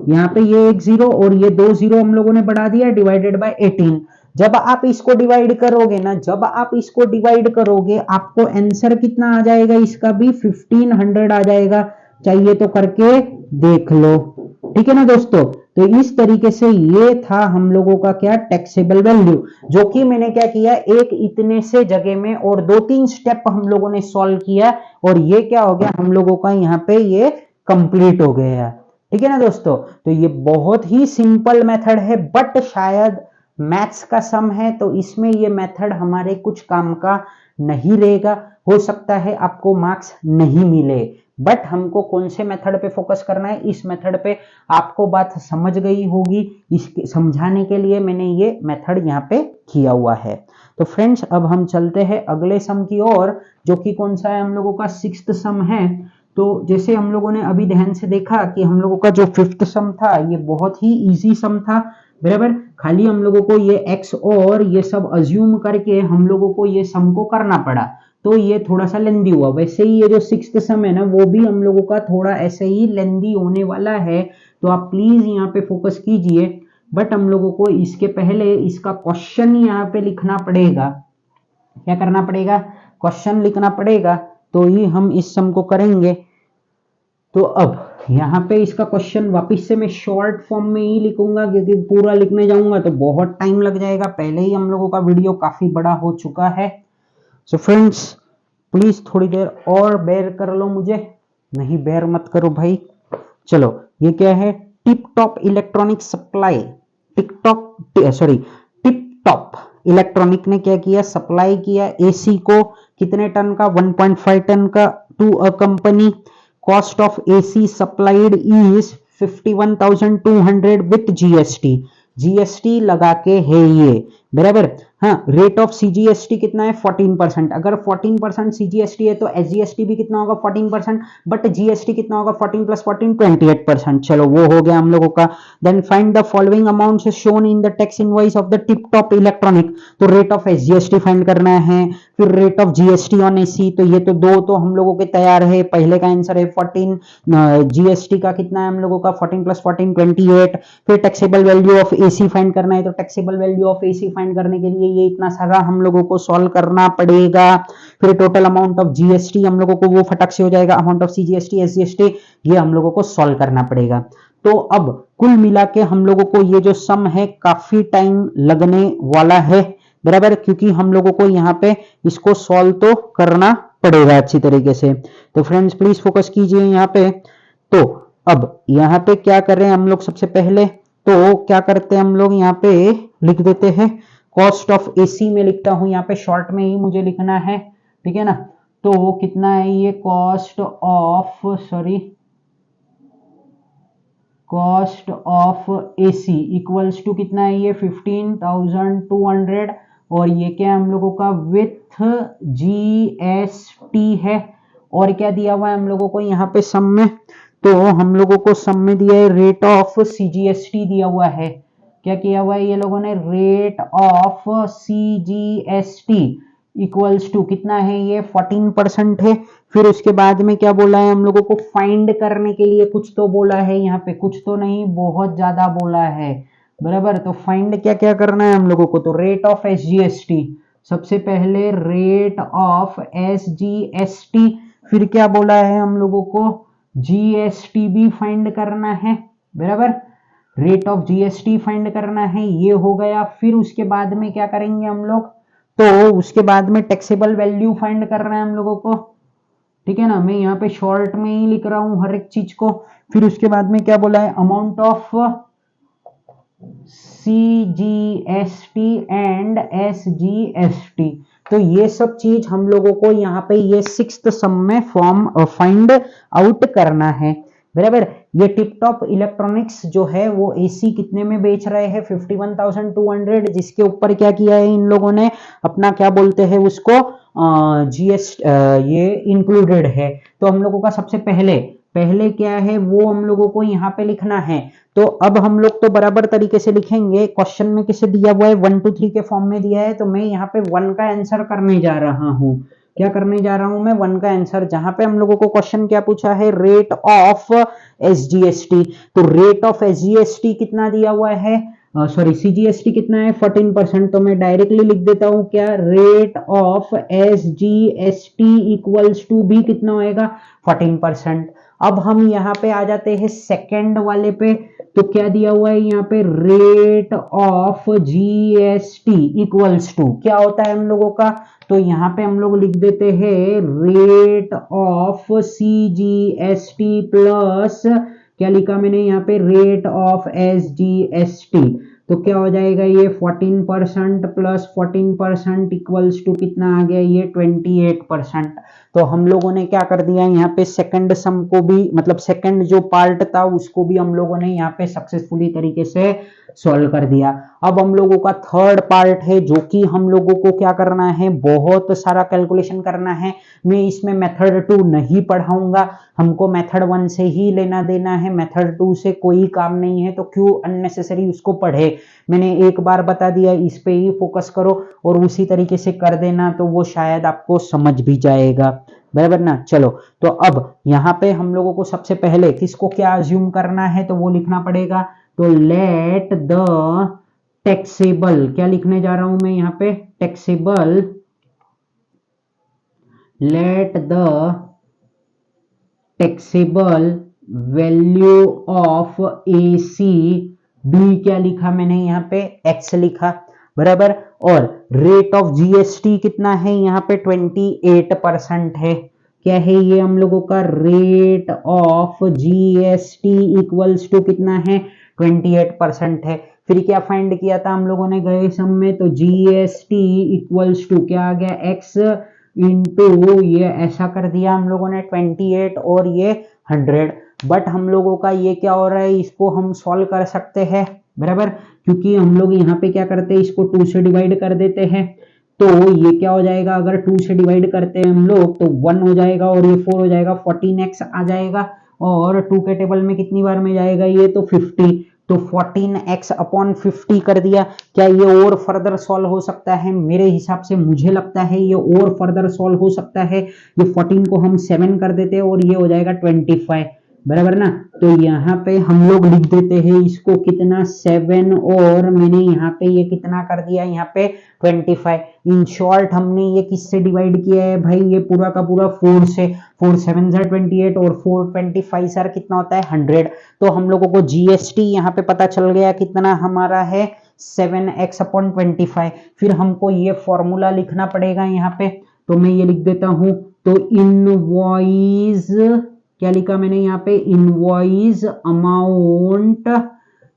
यहाँ पे ये एक 0 और ये 2 0 हम लोगों ने बढ़ा दिया, डिवाइडेड बाय 18। जब आप इसको डिवाइड करोगे ना, जब आप इसको डिवाइड करोगे आपको आंसर कितना आ जाएगा, इसका भी 1500 आ जाएगा। चाहिए तो करके देख लो, ठीक है ना दोस्तों। तो इस तरीके से ये था हम लोगों का क्या, टैक्सेबल वैल्यू, जो कि मैंने क्या किया, एक इतने से जगह में और 2-3 स्टेप हम लोगों ने सॉल्व किया और ये क्या हो गया हम लोगों का, यहाँ पे ये कंप्लीट हो गया, ठीक है ना दोस्तों। तो ये बहुत ही सिंपल मेथड है, बट शायद मैथ्स का सम है तो इसमें ये मेथड हमारे कुछ काम का नहीं रहेगा, हो सकता है आपको मार्क्स नहीं मिले। बट हमको कौन से मेथड पे फोकस करना है, इस मेथड पे आपको बात समझ गई होगी, इसके समझाने के लिए मैंने ये मेथड यहाँ पे किया हुआ है। तो फ्रेंड्स अब हम चलते हैं अगले सम की ओर, जो कि कौन सा है, हम लोगों का 6th सम है। तो जैसे हम लोगों ने अभी ध्यान से देखा कि हम लोगों का जो 5th सम था ये बहुत ही इजी सम था, बराबर। खाली हम लोगों को ये x और ये सब अज्यूम करके हम लोगों को ये सम को करना पड़ा, तो ये थोड़ा सा लेंदी हुआ। वैसे ही ये जो 6th सम है ना, वो भी हम लोगों का थोड़ा ऐसे ही लेंदी होने वाला है, तो आप प्लीज यहाँ पे फोकस कीजिए। बट हम लोगों को इसके पहले इसका क्वेश्चन यहाँ पे लिखना पड़ेगा। क्या करना पड़ेगा, क्वेश्चन लिखना पड़ेगा, तो ही हम इस सम को करेंगे। तो अब यहाँ पे इसका क्वेश्चन वापिस से मैं शॉर्ट फॉर्म में ही लिखूंगा, क्योंकि पूरा लिखने जाऊंगा तो बहुत टाइम लग जाएगा, पहले ही हम लोगों का वीडियो काफी बड़ा हो चुका है। सो फ्रेंड्स प्लीज थोड़ी देर और बेयर कर लो मुझे, नहीं बेयर मत करो भाई। चलो ये क्या है, tip Top electronic supply, tip Top electronic ने क्या किया, सप्लाई किया एसी को, कितने टन का, 1.5 टन का, to a company. Cost of AC supplied is 51,200 with GST, GST लगा के है ये, बराबर। हाँ, रेट ऑफ CGST कितना है, 14%। अगर 14% CGST है तो SGST भी कितना होगा, 14%, बट GST कितना होगा, 14 + 14 28%। चलो वो हो गया हम लोगों का। Then find the following amounts shown in the tax invoice of the Tip Top Electronic, तो रेट ऑफ SGST फाइंड करना है, फिर rate of GST on AC, तो ये तो दो तो हम लोगों के तैयार है, पहले का आंसर है 14, GST का कितना है हम लोगों का, 14 + 14 28। फिर taxable value of AC find करना है, तो taxable value of AC find find करने के लिए ये इतना सारा हम लोगों को सॉल्व करना पड़ेगा। फिर टोटल अमाउंट ऑफ जीएसटी हम लोगों को वो फटक से हो जाएगा, अमाउंट ऑफ सीजीएसटी, एसजीएसटी ये हम लोगों को सॉल्व करना पड़ेगा। तो अब कुल मिला के हम लोगों को ये जो सम है काफी टाइम लगने वाला है, बराबर, क्योंकि हम लोगों को यहाँ पे इसको सॉल्व तो करना पड़ेगा अच्छी तरीके से। तो फ्रेंड्स प्लीज फोकस कीजिए यहाँ पे। तो अब यहाँ पे क्या कर रहे हैं हम लोग, सबसे पहले तो क्या करते हैं हम लोग यहाँ पे लिख देते हैं कॉस्ट ऑफ एसी में लिखता हूं, यहाँ पे शॉर्ट में ही मुझे लिखना है, ठीक है ना। तो कितना है ये cost of AC equals to कितना है ये 15,200 और ये क्या है हम लोगों का विथ जीएसटी है। और क्या दिया हुआ है हम लोगों को यहाँ पे सम में, तो हम लोगों को सम में दिया है रेट ऑफ सीजीएसटी दिया हुआ है। क्या किया हुआ है ये लोगों ने, rate of CGST equals to कितना है ये 14% है। फिर उसके बाद में क्या बोला है हम लोगों को, फाइंड करने के लिए कुछ तो बोला है यहाँ पे, कुछ तो नहीं बहुत ज्यादा बोला है, बराबर। तो फाइंड क्या क्या करना है हम लोगों को, तो रेट ऑफ एसजीएसटी, सबसे पहले रेट ऑफ एसजीएसटी, फिर क्या बोला है हम लोगों को, जीएसटी भी फाइंड करना है, बराबर, रेट ऑफ जीएसटी फाइंड करना है, ये हो गया। फिर उसके बाद में क्या करेंगे हम लोग, तो उसके बाद में टैक्सेबल वैल्यू फाइंड करना है हम लोगों को, ठीक है ना। मैं यहाँ पे शॉर्ट में ही लिख रहा हूं हर एक चीज को। फिर उसके बाद में क्या बोला है, amount of CGST and SGST. तो ये सब चीज हम लोगों को यहाँ पे ये 6th सम में फॉर्म फाइंड आउट करना है, बराबर। ये टिपटॉप इलेक्ट्रॉनिक्स जो है वो एसी कितने में बेच रहे हैं 51,200, जिसके ऊपर क्या किया है इन लोगों ने, अपना क्या बोलते हैं उसको, जीएसटी ये इंक्लूडेड है। तो हम लोगों का सबसे पहले क्या है वो हम लोगों को यहाँ पे लिखना है। तो अब हम लोग तो बराबर तरीके से लिखेंगे, क्वेश्चन में किसे दिया हुआ है 1 2 3 के फॉर्म में दिया है, तो मैं यहाँ पे 1 का आंसर करने जा रहा हूँ। क्या करने जा रहा हूं मैं, 1 का आंसर, जहां पे हम लोगों को क्वेश्चन क्या पूछा है, रेट ऑफ एसजीएसटी। तो रेट ऑफ एसजीएसटी कितना दिया हुआ है, सॉरी सीजीएसटी कितना है 14%, तो मैं डायरेक्टली लिख देता हूं क्या, rate of SGST equals to भी कितना होएगा 14%। अब हम यहाँ पे आ जाते हैं सेकंड वाले पे, तो क्या दिया हुआ है यहाँ पे, rate of GST equals to क्या होता है हम लोगों का, तो यहाँ पे हम लोग लिख देते हैं रेट ऑफ सीजीएसटी प्लस क्या लिखा मैंने यहाँ पे, रेट ऑफ एसजीएसटी। तो क्या हो जाएगा ये 14% प्लस 14% इक्वल्स टू कितना आ गया ये 28%। तो हम लोगों ने क्या कर दिया यहाँ पे, सेकंड सम को भी, मतलब सेकंड जो पार्ट था उसको भी हम लोगों ने यहाँ पे सक्सेसफुली तरीके से सॉल्व कर दिया। अब हम लोगों का थर्ड पार्ट है, जो कि हम लोगों को क्या करना है, बहुत सारा कैलकुलेशन करना है। मैं इसमें मेथड 2 नहीं पढ़ाऊंगा, हमको मेथड 1 से ही लेना देना है, मेथड 2 से कोई काम नहीं है, तो क्यों अननेसेसरी उसको पढ़े। मैंने एक बार बता दिया, इस पे ही फोकस करो और उसी तरीके से कर देना, तो वो शायद आपको समझ भी जाएगा, बराबर ना। चलो, तो अब यहाँ पे हम लोगों को सबसे पहले किसको क्या अज्यूम करना है, तो वो लिखना पड़ेगा। तो लेट द टैक्सेबल, क्या लिखने जा रहा हूं मैं यहाँ पे, taxable, let the taxable value of AC B, क्या लिखा मैंने यहाँ पे, एक्स लिखा, बराबर। और रेट ऑफ जीएसटी कितना है यहाँ पे 28% है। क्या है ये हम लोगों का, rate of GST equals to कितना है 28% है। फिर क्या फाइंड किया था हम लोगों ने गए सम में, तो जीएसटी इक्वल्स टू क्या आ गया, एक्स इंटू ये ऐसा कर दिया हम लोगों ने 28 और ये 100। बट हम लोगों का ये क्या हो रहा है, इसको हम सॉल्व कर सकते हैं, बराबर, क्योंकि हम लोग यहाँ पे क्या करते हैं, इसको 2 से डिवाइड कर देते हैं। तो ये क्या हो जाएगा, अगर 2 से डिवाइड करते हैं हम लोग तो 1 हो जाएगा और ये 4 हो जाएगा, 14x आ जाएगा। और 2 के टेबल में कितनी बार में जाएगा ये, तो 50, तो 14x अपॉन 50 कर दिया। क्या ये और फर्दर सॉल्व हो सकता है, मेरे हिसाब से मुझे लगता है ये और फर्दर सॉल्व हो सकता है। ये 14 को हम 7 कर देते हैं और ये हो जाएगा 25, बराबर ना। तो यहाँ पे हम लोग लिख देते हैं इसको कितना 7 और मैंने यहाँ पे ये कितना कर दिया यहाँ पे 25। इन शॉर्ट हमने ये किससे डिवाइड किया है भाई, ये पूरा का पूरा 4 से। 4 7 28 और 4 25 सर कितना होता है 100। तो हम लोगों को जीएसटी यहाँ पे पता चल गया कितना हमारा है 7x/25। फिर हमको ये फॉर्मूला लिखना पड़ेगा यहाँ पे, तो मैं ये लिख देता हूं। तो इनवॉइस क्या लिखा मैंने यहाँ पे, इनवॉइस अमाउंट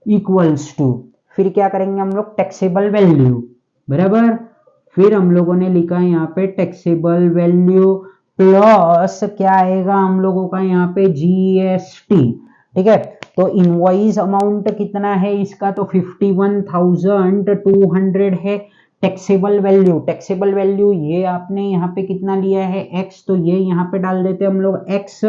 इक्वल्स टू, फिर क्या करेंगे हम लोग टैक्सेबल वैल्यू, बराबर। फिर हम लोगों ने लिखा है यहाँ पे टैक्सेबल वैल्यू प्लस क्या आएगा हम लोगों का यहाँ पे जीएसटी, ठीक है। तो इनवॉइस अमाउंट कितना है इसका, तो 51,200 है। टैक्सेबल वैल्यू ये आपने यहाँ पे कितना लिया है x, तो ये यहाँ पे डाल देते हम लोग x।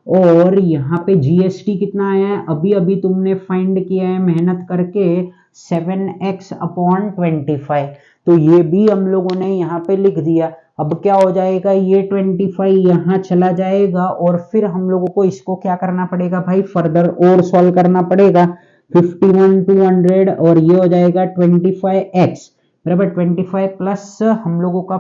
और यहाँ पे जीएसटी कितना आया है, अभी अभी तुमने फाइंड किया है मेहनत करके 7x/25। तो ये भी हम लोगों ने यहाँ पे लिख दिया। अब क्या हो जाएगा, ये 25 यहाँ चला जाएगा और फिर हम लोगों को इसको क्या करना पड़ेगा भाई, फर्दर और सॉल्व करना पड़ेगा। 51,200 और ये हो जाएगा 25x बराबर 25 प्लस हम लोगों का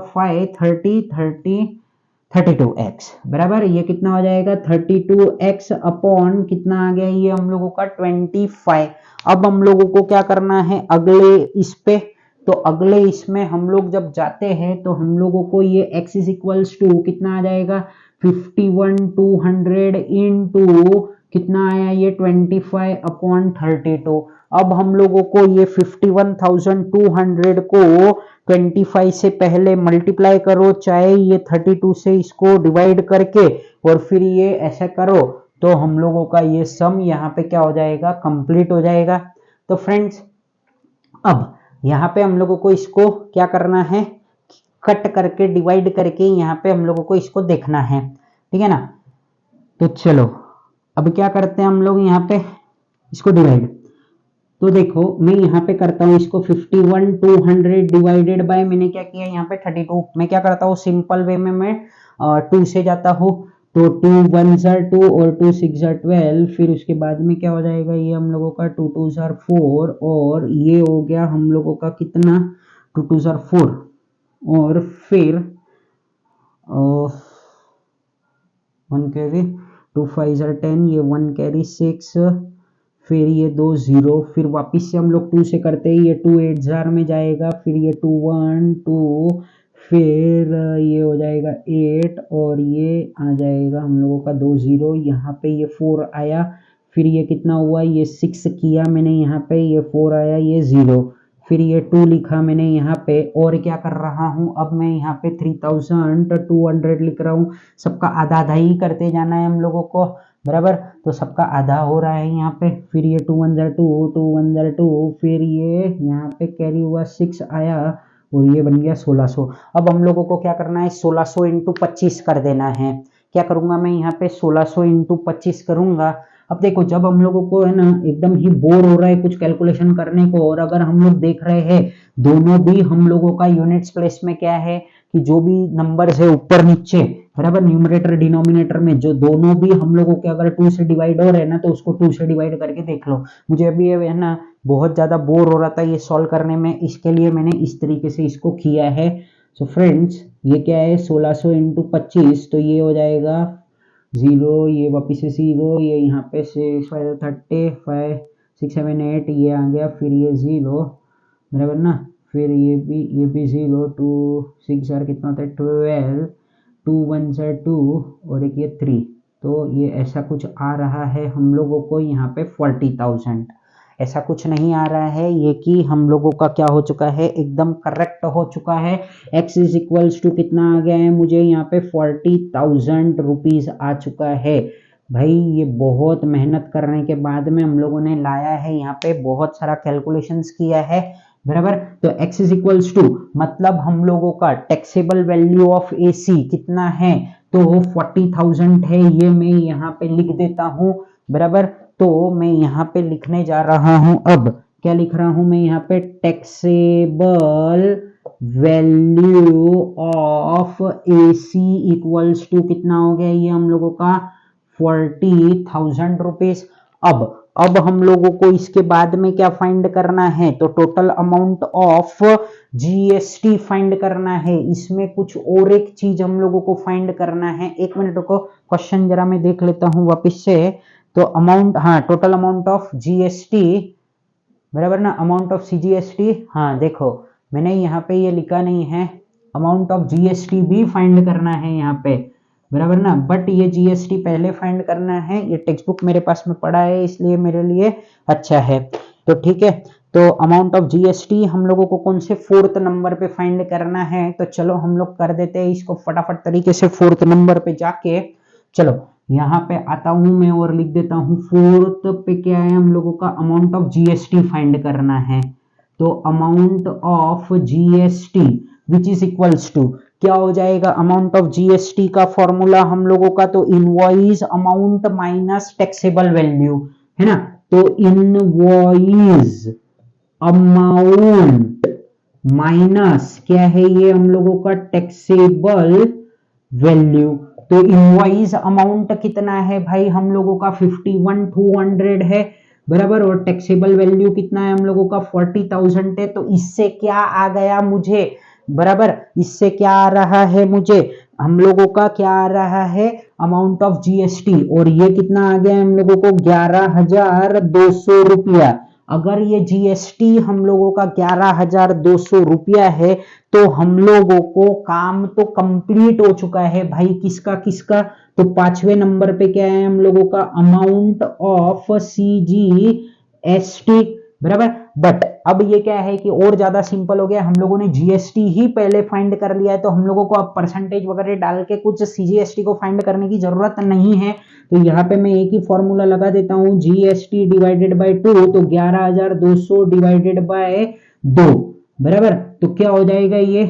32x बराबर, ये कितना हो जाएगा 32x अपॉन कितना आ गया ये हम लोगों का 25। अब हम लोगों को क्या करना है अगले इस पे, तो अगले इसमें हम लोग जब जाते हैं तो हम लोगों को ये x इज इक्वल्स टू कितना आ जाएगा 51,200 इंटू कितना आया ये 25/32। अब हम लोगों को ये 51,200 को 25 से पहले मल्टीप्लाई करो, चाहे ये 32 से इसको डिवाइड करके, और फिर ये ऐसा करो, तो हम लोगों का ये सम यहाँ पे क्या हो जाएगा, कंप्लीट हो जाएगा। तो फ्रेंड्स अब यहाँ पे हम लोगों को इसको क्या करना है, कट करके डिवाइड करके यहाँ पे हम लोगों को इसको देखना है, ठीक है ना। तो चलो अब क्या करते हैं हम लोग यहाँ पे इसको डिवाइड। तो देखो मैं यहाँ पे करता हूँ इसको 51,200 डिवाइडेड बाय मैंने क्या किया यहाँ पे 32। मैं क्या करता हूँ सिंपल वे में मैं 2 से जाता हूँ, तो 2 1 2 और 2 6 12। फिर उसके बाद में क्या हो जाएगा ये हम लोगों का 2 2 4 और ये हो गया हम लोगों का कितना 2 2 4 और फिर 1 कैरी 2 5 10, ये 1 कैरी 6, फिर ये 2 0, फिर वापिस से हम लोग 2 से करते हैं, ये 2 8 में जाएगा, फिर ये 2 1 2, फिर ये हो जाएगा 8 और ये आ जाएगा हम लोगों का 2 0, यहाँ पे ये 4 आया, फिर ये कितना हुआ ये 6 किया मैंने यहाँ पे, ये 4 आया, ये 0, फिर ये 2 लिखा मैंने यहाँ पे, और क्या कर रहा हूँ अब मैं यहाँ पे 3,200 लिख रहा हूँ। सबका आधा आधा ही करते जाना है हम लोगों को, बराबर। तो सबका आधा हो रहा है यहाँ पे, फिर ये 2 1 2 2 1 2, फिर ये यहाँ पे कैरी हुआ 6 आया और ये बन गया 1600। अब हम लोगों को क्या करना है 1600 इंटू 25 कर देना है। क्या करूंगा मैं यहाँ पे 1600 इंटू 25 करूंगा। अब देखो जब हम लोगों को है ना एकदम ही बोर हो रहा है कुछ कैलकुलेशन करने को, और अगर हम लोग देख रहे हैं दोनों भी हम लोगों का यूनिट्स प्लेस में क्या है कि जो भी नंबर है ऊपर नीचे बराबर न्यूमरेटर डिनोमिनेटर में जो दोनों भी हम लोगों के अगर 2 से डिवाइड हो रहे हैं ना, तो उसको 2 से डिवाइड करके देख लो। मुझे अभी है ना बहुत ज्यादा बोर हो रहा था ये सॉल्व करने में, इसके लिए मैंने इस तरीके से इसको किया है। सो फ्रेंड्स ये क्या है 1600 इंटू 25, तो ये हो जाएगा 0, ये वापिस से 0, ये यहाँ पे 6 5 30 5 6 7 8 ये आ गया, फिर ये 0 बराबर ना, फिर ये भी 0, 2 6 कितना होता है 12, 2 1 2 और एक ये 3, तो ये ऐसा कुछ आ रहा है हम लोगों को यहाँ पे 40,000। ऐसा कुछ नहीं आ रहा है ये कि हम लोगों का क्या हो चुका है एकदम करेक्ट हो चुका है। x इज इक्वल्स टू कितना आ गया है मुझे यहाँ पे 40,000 रुपीज आ चुका है। भाई ये बहुत मेहनत करने के बाद में हम लोगों ने लाया है, यहाँ पे बहुत सारा कैलकुलेशंस किया है बराबर। तो x इज इक्वल्स टू मतलब हम लोगों का टैक्सेबल वैल्यू ऑफ AC कितना है, तो 40,000 है। ये मैं यहाँ पे लिख देता हूँ बराबर। तो मैं यहाँ पे लिखने जा रहा हूं, अब क्या लिख रहा हूं मैं यहाँ पे taxable value of AC equals to कितना हो गया ये हम लोगों का 40,000 रुपीज। अब हम लोगों को इसके बाद में क्या फाइंड करना है, तो total amount of GST find करना है। इसमें कुछ और एक चीज हम लोगों को फाइंड करना है। एक मिनट रुको, क्वेश्चन जरा मैं देख लेता हूं वापस से। तो अमाउंट, हाँ, टोटल अमाउंट ऑफ जीएसटी, बराबर ना, अमाउंट ऑफ सीजीएसटी। हाँ देखो, मैंने यहाँ पे ये लिखा नहीं है, अमाउंट ऑफ जीएसटी भी फाइंड करना है यहाँ पे, बराबर ना, बट ये जीएसटी पहले फाइंड करना है। ये टेक्स्ट बुक मेरे पास में पड़ा है, इसलिए मेरे लिए अच्छा है। तो ठीक है, तो अमाउंट ऑफ जीएसटी हम लोगों को कौन से 4th नंबर पे फाइंड करना है, तो चलो हम लोग कर देते हैं इसको फटाफट तरीके से। 4th नंबर पे जाके, चलो यहाँ पे आता हूं मैं और लिख देता हूं 4th पे क्या है, हम लोगों का अमाउंट ऑफ जीएसटी फाइंड करना है। तो amount of GST which is equals to, क्या हो जाएगा अमाउंट ऑफ जीएसटी का फॉर्मूला हम लोगों का, तो invoice amount minus taxable value, है ना। तो इनवॉइस अमाउंट माइनस क्या है ये हम लोगों का, टैक्सेबल वैल्यू। तो इनवॉइस अमाउंट कितना है भाई हम लोगों का, 51,200 है, बराबर, और टैक्सेबल वैल्यू कितना है हम लोगों का, 40,000 है। तो इससे क्या आ गया मुझे, बराबर, इससे क्या आ रहा है मुझे, हम लोगों का क्या आ रहा है, अमाउंट ऑफ जीएसटी, और ये कितना आ गया हम लोगों को, 11,200 रुपया। अगर ये जीएसटी हम लोगों का 11,200 रुपया है, तो हम लोगों को काम तो कंप्लीट हो चुका है भाई, किसका किसका, तो 5वें नंबर पे क्या है हम लोगों का, अमाउंट ऑफ सीजीएसटी, बराबर। बट अब ये क्या है कि और ज्यादा सिंपल हो गया, हम लोगों ने जीएसटी ही पहले फाइंड कर लिया है, तो हम लोगों को अब परसेंटेज वगैरह डाल के कुछ सीजीएसटी को फाइंड करने की जरूरत नहीं है। तो यहाँ पे मैं एक ही फॉर्मूला लगा देता हूँ, जीएसटी डिवाइडेड बाय 2, तो 11,200 डिवाइडेड बाय 2, बराबर। तो क्या हो जाएगा ये,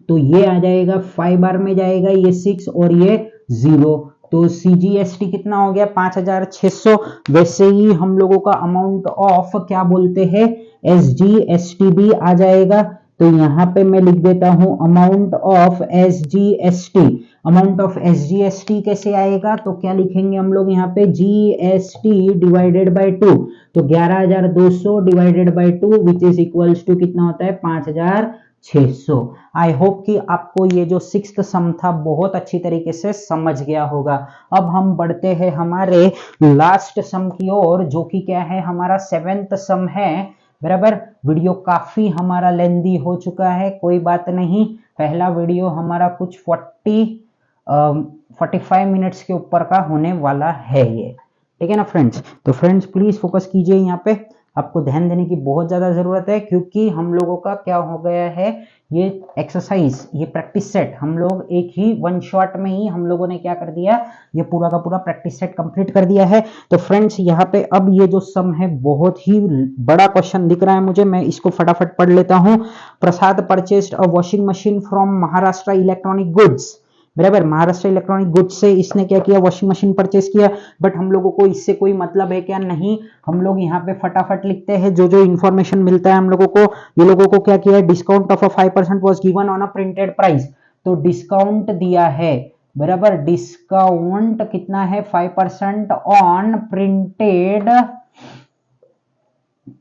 तो ये आ जाएगा 5 बार में जाएगा, ये 6 और ये 0, तो सीजीएसटी कितना हो गया, 5,600। वैसे ही हम लोगों का अमाउंट ऑफ क्या बोलते हैं, एसजीएसटी भी आ जाएगा। तो यहाँ पे मैं लिख देता हूं amount of SGST. Amount of SGST कैसे आएगा, तो क्या लिखेंगे हम लोग यहाँ पे, जीएसटी डिवाइडेड बाय 2, तो 11,200 divided by 2 which is equals to कितना होता है, 5,600। आई होप कि आपको ये जो 6th सम था बहुत अच्छी तरीके से समझ गया होगा। अब हम बढ़ते हैं हमारे लास्ट सम की ओर, जो कि क्या है, हमारा 7th सम है, बराबर। वीडियो काफी हमारा लेंदी हो चुका है, कोई बात नहीं, पहला वीडियो हमारा कुछ 45 मिनट्स के ऊपर का होने वाला है ये, ठीक है ना फ्रेंड्स। तो फ्रेंड्स प्लीज फोकस कीजिए, यहाँ पे आपको ध्यान देने की बहुत ज्यादा जरूरत है, क्योंकि हम लोगों का क्या हो गया है, ये एक्सरसाइज, ये प्रैक्टिस सेट हम लोग एक ही वन शॉट में ही हम लोगों ने क्या कर दिया, ये पूरा का पूरा प्रैक्टिस सेट कंप्लीट कर दिया है। तो फ्रेंड्स यहाँ पे अब ये जो सम है बहुत ही बड़ा क्वेश्चन दिख रहा है मुझे, मैं इसको फटाफट पढ़ लेता हूं। Prasad purchased a washing machine from Maharashtra electronic goods, बराबर। महाराष्ट्र इलेक्ट्रॉनिक गुड्स से इसने क्या किया, वॉशिंग मशीन परचेस किया। बट हम लोगों को इससे कोई मतलब है क्या, नहीं। हम लोग यहाँ पे फटाफट लिखते हैं जो जो इन्फॉर्मेशन मिलता है हम लोगों को। ये लोगों को क्या किया है, discount of 5% was given on a printed price, तो डिस्काउंट दिया है, बराबर। डिस्काउंट कितना है, 5% ऑन प्रिंटेड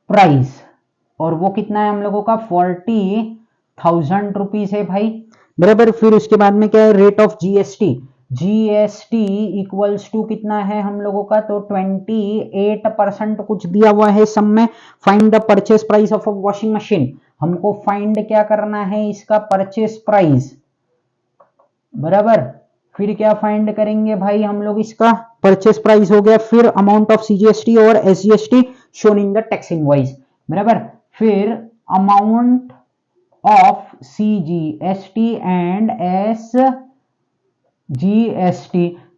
प्राइस, और वो कितना है हम लोगों का, 40,000 रुपीज है भाई, बराबर। फिर उसके बाद में क्या है, rate of GST, GST equals to कितना है हम लोगों का, तो 28% कुछ दिया हुआ है सम में। Find the purchase price of a washing machine, हमको फाइंड क्या करना है, इसका परचेस प्राइस, बराबर। फिर क्या फाइंड करेंगे भाई हम लोग, इसका परचेस प्राइस हो गया। फिर अमाउंट ऑफ सीजीएसटी और SGST shown in the tax invoice, बराबर। फिर amount of CGST and SGST,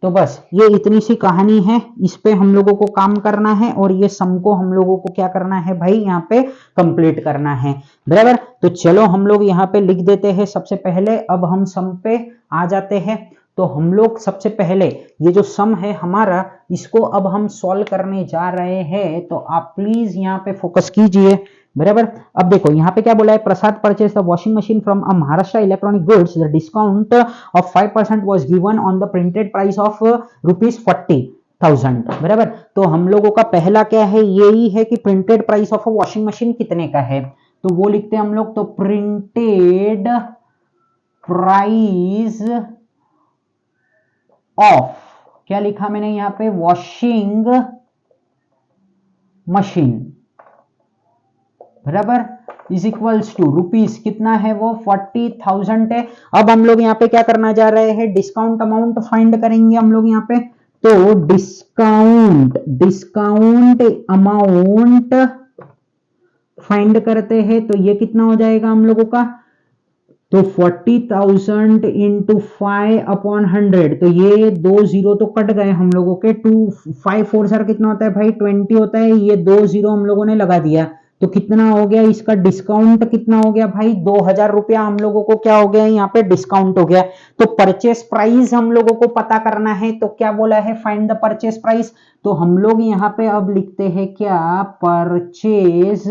तो बस ये इतनी सी कहानी है, इस पे हम लोगों को काम करना है, और ये सम को हम लोगों को क्या करना है भाई, यहाँ पे कंप्लीट करना है, बराबर। तो चलो हम लोग यहाँ पे लिख देते हैं सबसे पहले, अब हम सम पे आ जाते हैं। तो हम लोग सबसे पहले ये जो सम है हमारा, इसको अब हम सॉल्व करने जा रहे हैं, तो आप प्लीज यहाँ पे फोकस कीजिए। बराबर, अब देखो यहाँ पे क्या बोला है, Prasad purchase the washing machine from a Maharashtra electronic goods, the discount of 5% was given on the printed price of ₹40,000। बराबर, तो हम लोगों का पहला क्या है, यही है कि printed price of a washing machine कितने का है, तो वो लिखते हैं हम लोग, तो प्रिंटेड प्राइस ऑफ, क्या लिखा मैंने यहां पे, वॉशिंग मशीन, बराबर, इज इक्वल्स टू रुपीस, कितना है वो, 40,000 है। अब हम लोग यहाँ पे क्या करना जा रहे हैं, डिस्काउंट अमाउंट फाइंड करेंगे हम लोग यहाँ पे, तो डिस्काउंट अमाउंट फाइंड करते हैं, तो ये कितना हो जाएगा हम लोगों का, तो 40,000 इंटू 5/100, तो ये 2 जीरो तो कट गए हम लोगों के, 2 5 4 सर कितना होता है भाई, 20 होता है, ये 2 जीरो हम लोगों ने लगा दिया, तो कितना हो गया, इसका डिस्काउंट कितना हो गया भाई, 2,000 रुपया हम लोगों को क्या हो गया, यहाँ पे डिस्काउंट हो गया। तो परचेस प्राइस हम लोगों को पता करना है, तो क्या बोला है, फाइंड द परचेस प्राइस, तो हम लोग यहाँ पे अब लिखते हैं क्या, purchase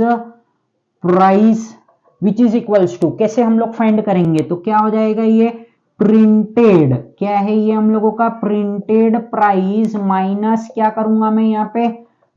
price which is equals to, कैसे हम लोग फाइंड करेंगे, तो क्या हो जाएगा, ये प्रिंटेड, क्या है ये हम लोगों का, प्रिंटेड प्राइस माइनस क्या करूंगा मैं यहाँ पे,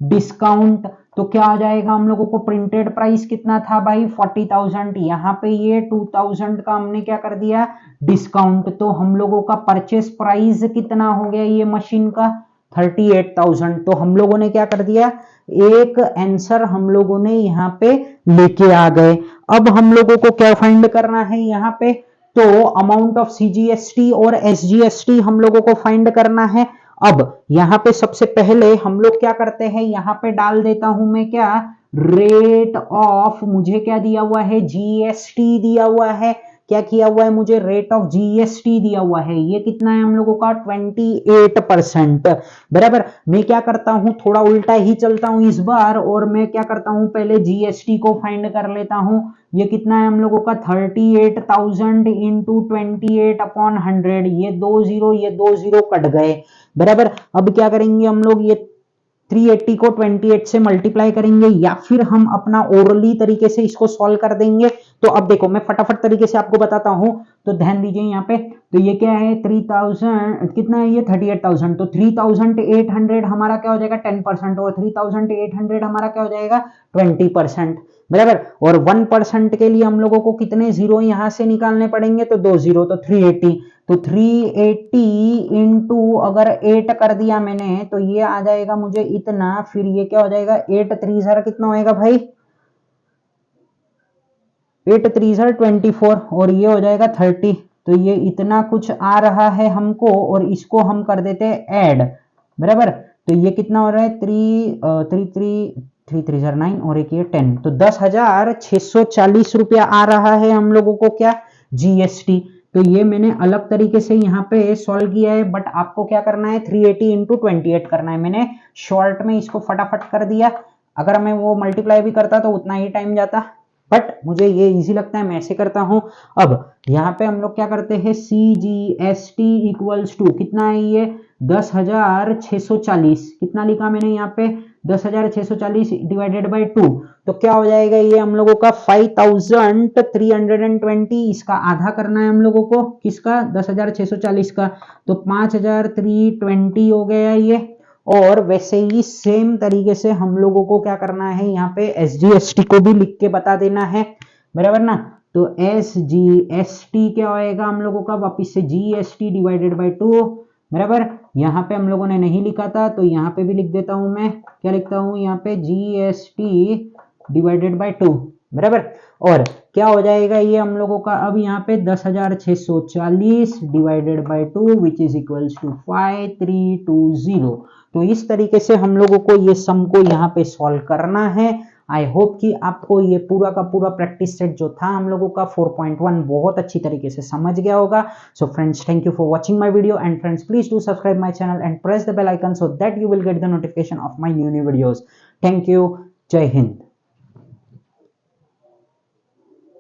डिस्काउंट, तो क्या हो जाएगा हम लोगों को, प्रिंटेड प्राइस कितना था भाई, 40,000, यहाँ पे ये 2,000 का हमने क्या कर दिया, डिस्काउंट, तो हम लोगों का परचेस प्राइस कितना हो गया ये मशीन का, 38,000। तो हम लोगों ने क्या कर दिया, एक आंसर हम लोगों ने यहाँ पे लेके आ गए। अब हम लोगों को क्या फाइंड करना है यहाँ पे, तो अमाउंट ऑफ सीजीएसटी और एसजीएसटी हम लोगों को फाइंड करना है। अब यहाँ पे सबसे पहले हम लोग क्या करते हैं, यहाँ पे डाल देता हूं मैं क्या, रेट ऑफ, मुझे क्या दिया हुआ है, जीएसटी दिया हुआ है, क्या किया हुआ है मुझे, रेट ऑफ जीएसटी दिया हुआ है, ये कितना है हम लोगों का, 28%। बराबर, मैं क्या करता हूं, थोड़ा उल्टा ही चलता हूं इस बार, और मैं क्या करता हूं, पहले जीएसटी को फाइंड कर लेता हूं, ये कितना है हम लोगों का, 38,000 इंटू 28/100, ये 2 जीरो कट गए। बराबर, अब क्या करेंगे हम लोग, ये 380 को 28 से मल्टीप्लाई करेंगे, या फिर हम अपना ओरली तरीके से इसको सॉल्व कर देंगे। तो अब देखो मैं फटाफट तरीके से आपको बताता हूं, तो ध्यान दीजिए यहाँ पे, तो ये क्या है, 3000 कितना है ये, 38,000, तो 3,800 हमारा क्या हो जाएगा, 10%, और 3,800 हमारा क्या हो जाएगा, 20%। बराबर, और 1% के लिए हम लोगों को कितने जीरो यहां से निकालने पड़ेंगे, तो 2 जीरो, तो 380, तो 380 इंटू अगर 8 कर दिया मैंने, तो ये आ जाएगा मुझे इतना, फिर ये क्या हो जाएगा, 8 3 कितना होएगा भाई, 8 3 24, और ये हो जाएगा 30, तो ये इतना कुछ आ रहा है हमको, और इसको हम कर देते हैं ऐड। बराबर, तो ये कितना हो रहा है, 3 और एक ये 10, तो 10,640 रुपया आ रहा है हम लोगों को क्या, जीएसटी। तो ये मैंने अलग तरीके से यहाँ पे सॉल्व किया है, बट आपको क्या करना है, 380 इंटू 28 करना है, मैंने शॉर्ट में इसको फटाफट कर दिया, अगर मैं वो मल्टीप्लाई भी करता तो उतना ही टाइम जाता, बट मुझे ये इजी लगता है, मैं ऐसे करता हूं। अब यहाँ पे हम लोग क्या करते हैं, CGST इक्वल्स टू कितना है ये, 10,640, कितना लिखा मैंने यहाँ पे, 10,640 डिवाइडेड बाई 2, तो क्या हो जाएगा ये हम लोगों का 5,320, इसका आधा करना है हम लोगों को, किसका, 10,640 का, तो 5,320 हो गया ये। और वैसे ही सेम तरीके से हम लोगों को क्या करना है, यहाँ पे एसजीएसटी को भी लिख के बता देना है। बराबर ना, तो एसजीएसटी क्या होएगा हम लोगों का, वापिस से जीएसटी डिवाइडेड बाई 2। बराबर, यहाँ पे हम लोगों ने नहीं लिखा था, तो यहाँ पे भी लिख देता हूं मैं, क्या लिखता हूं यहाँ पे, जीएसटी डिवाइडेड बाई 2। बराबर, और क्या हो जाएगा ये हम लोगों का, अब यहाँ पे 10,640 divided by 2 which is equals to 5,320। तो इस तरीके से हम लोगों को ये सम को यहाँ पे सॉल्व करना है। आई होप कि आपको ये पूरा का पूरा प्रैक्टिस सेट जो था हम लोगों का 4.1 बहुत अच्छी तरीके से समझ गया होगा। So friends, thank you for watching my video, and friends please do subscribe my channel and press the bell icon so that you will get the notification of my new videos. Thank you, जय हिंद।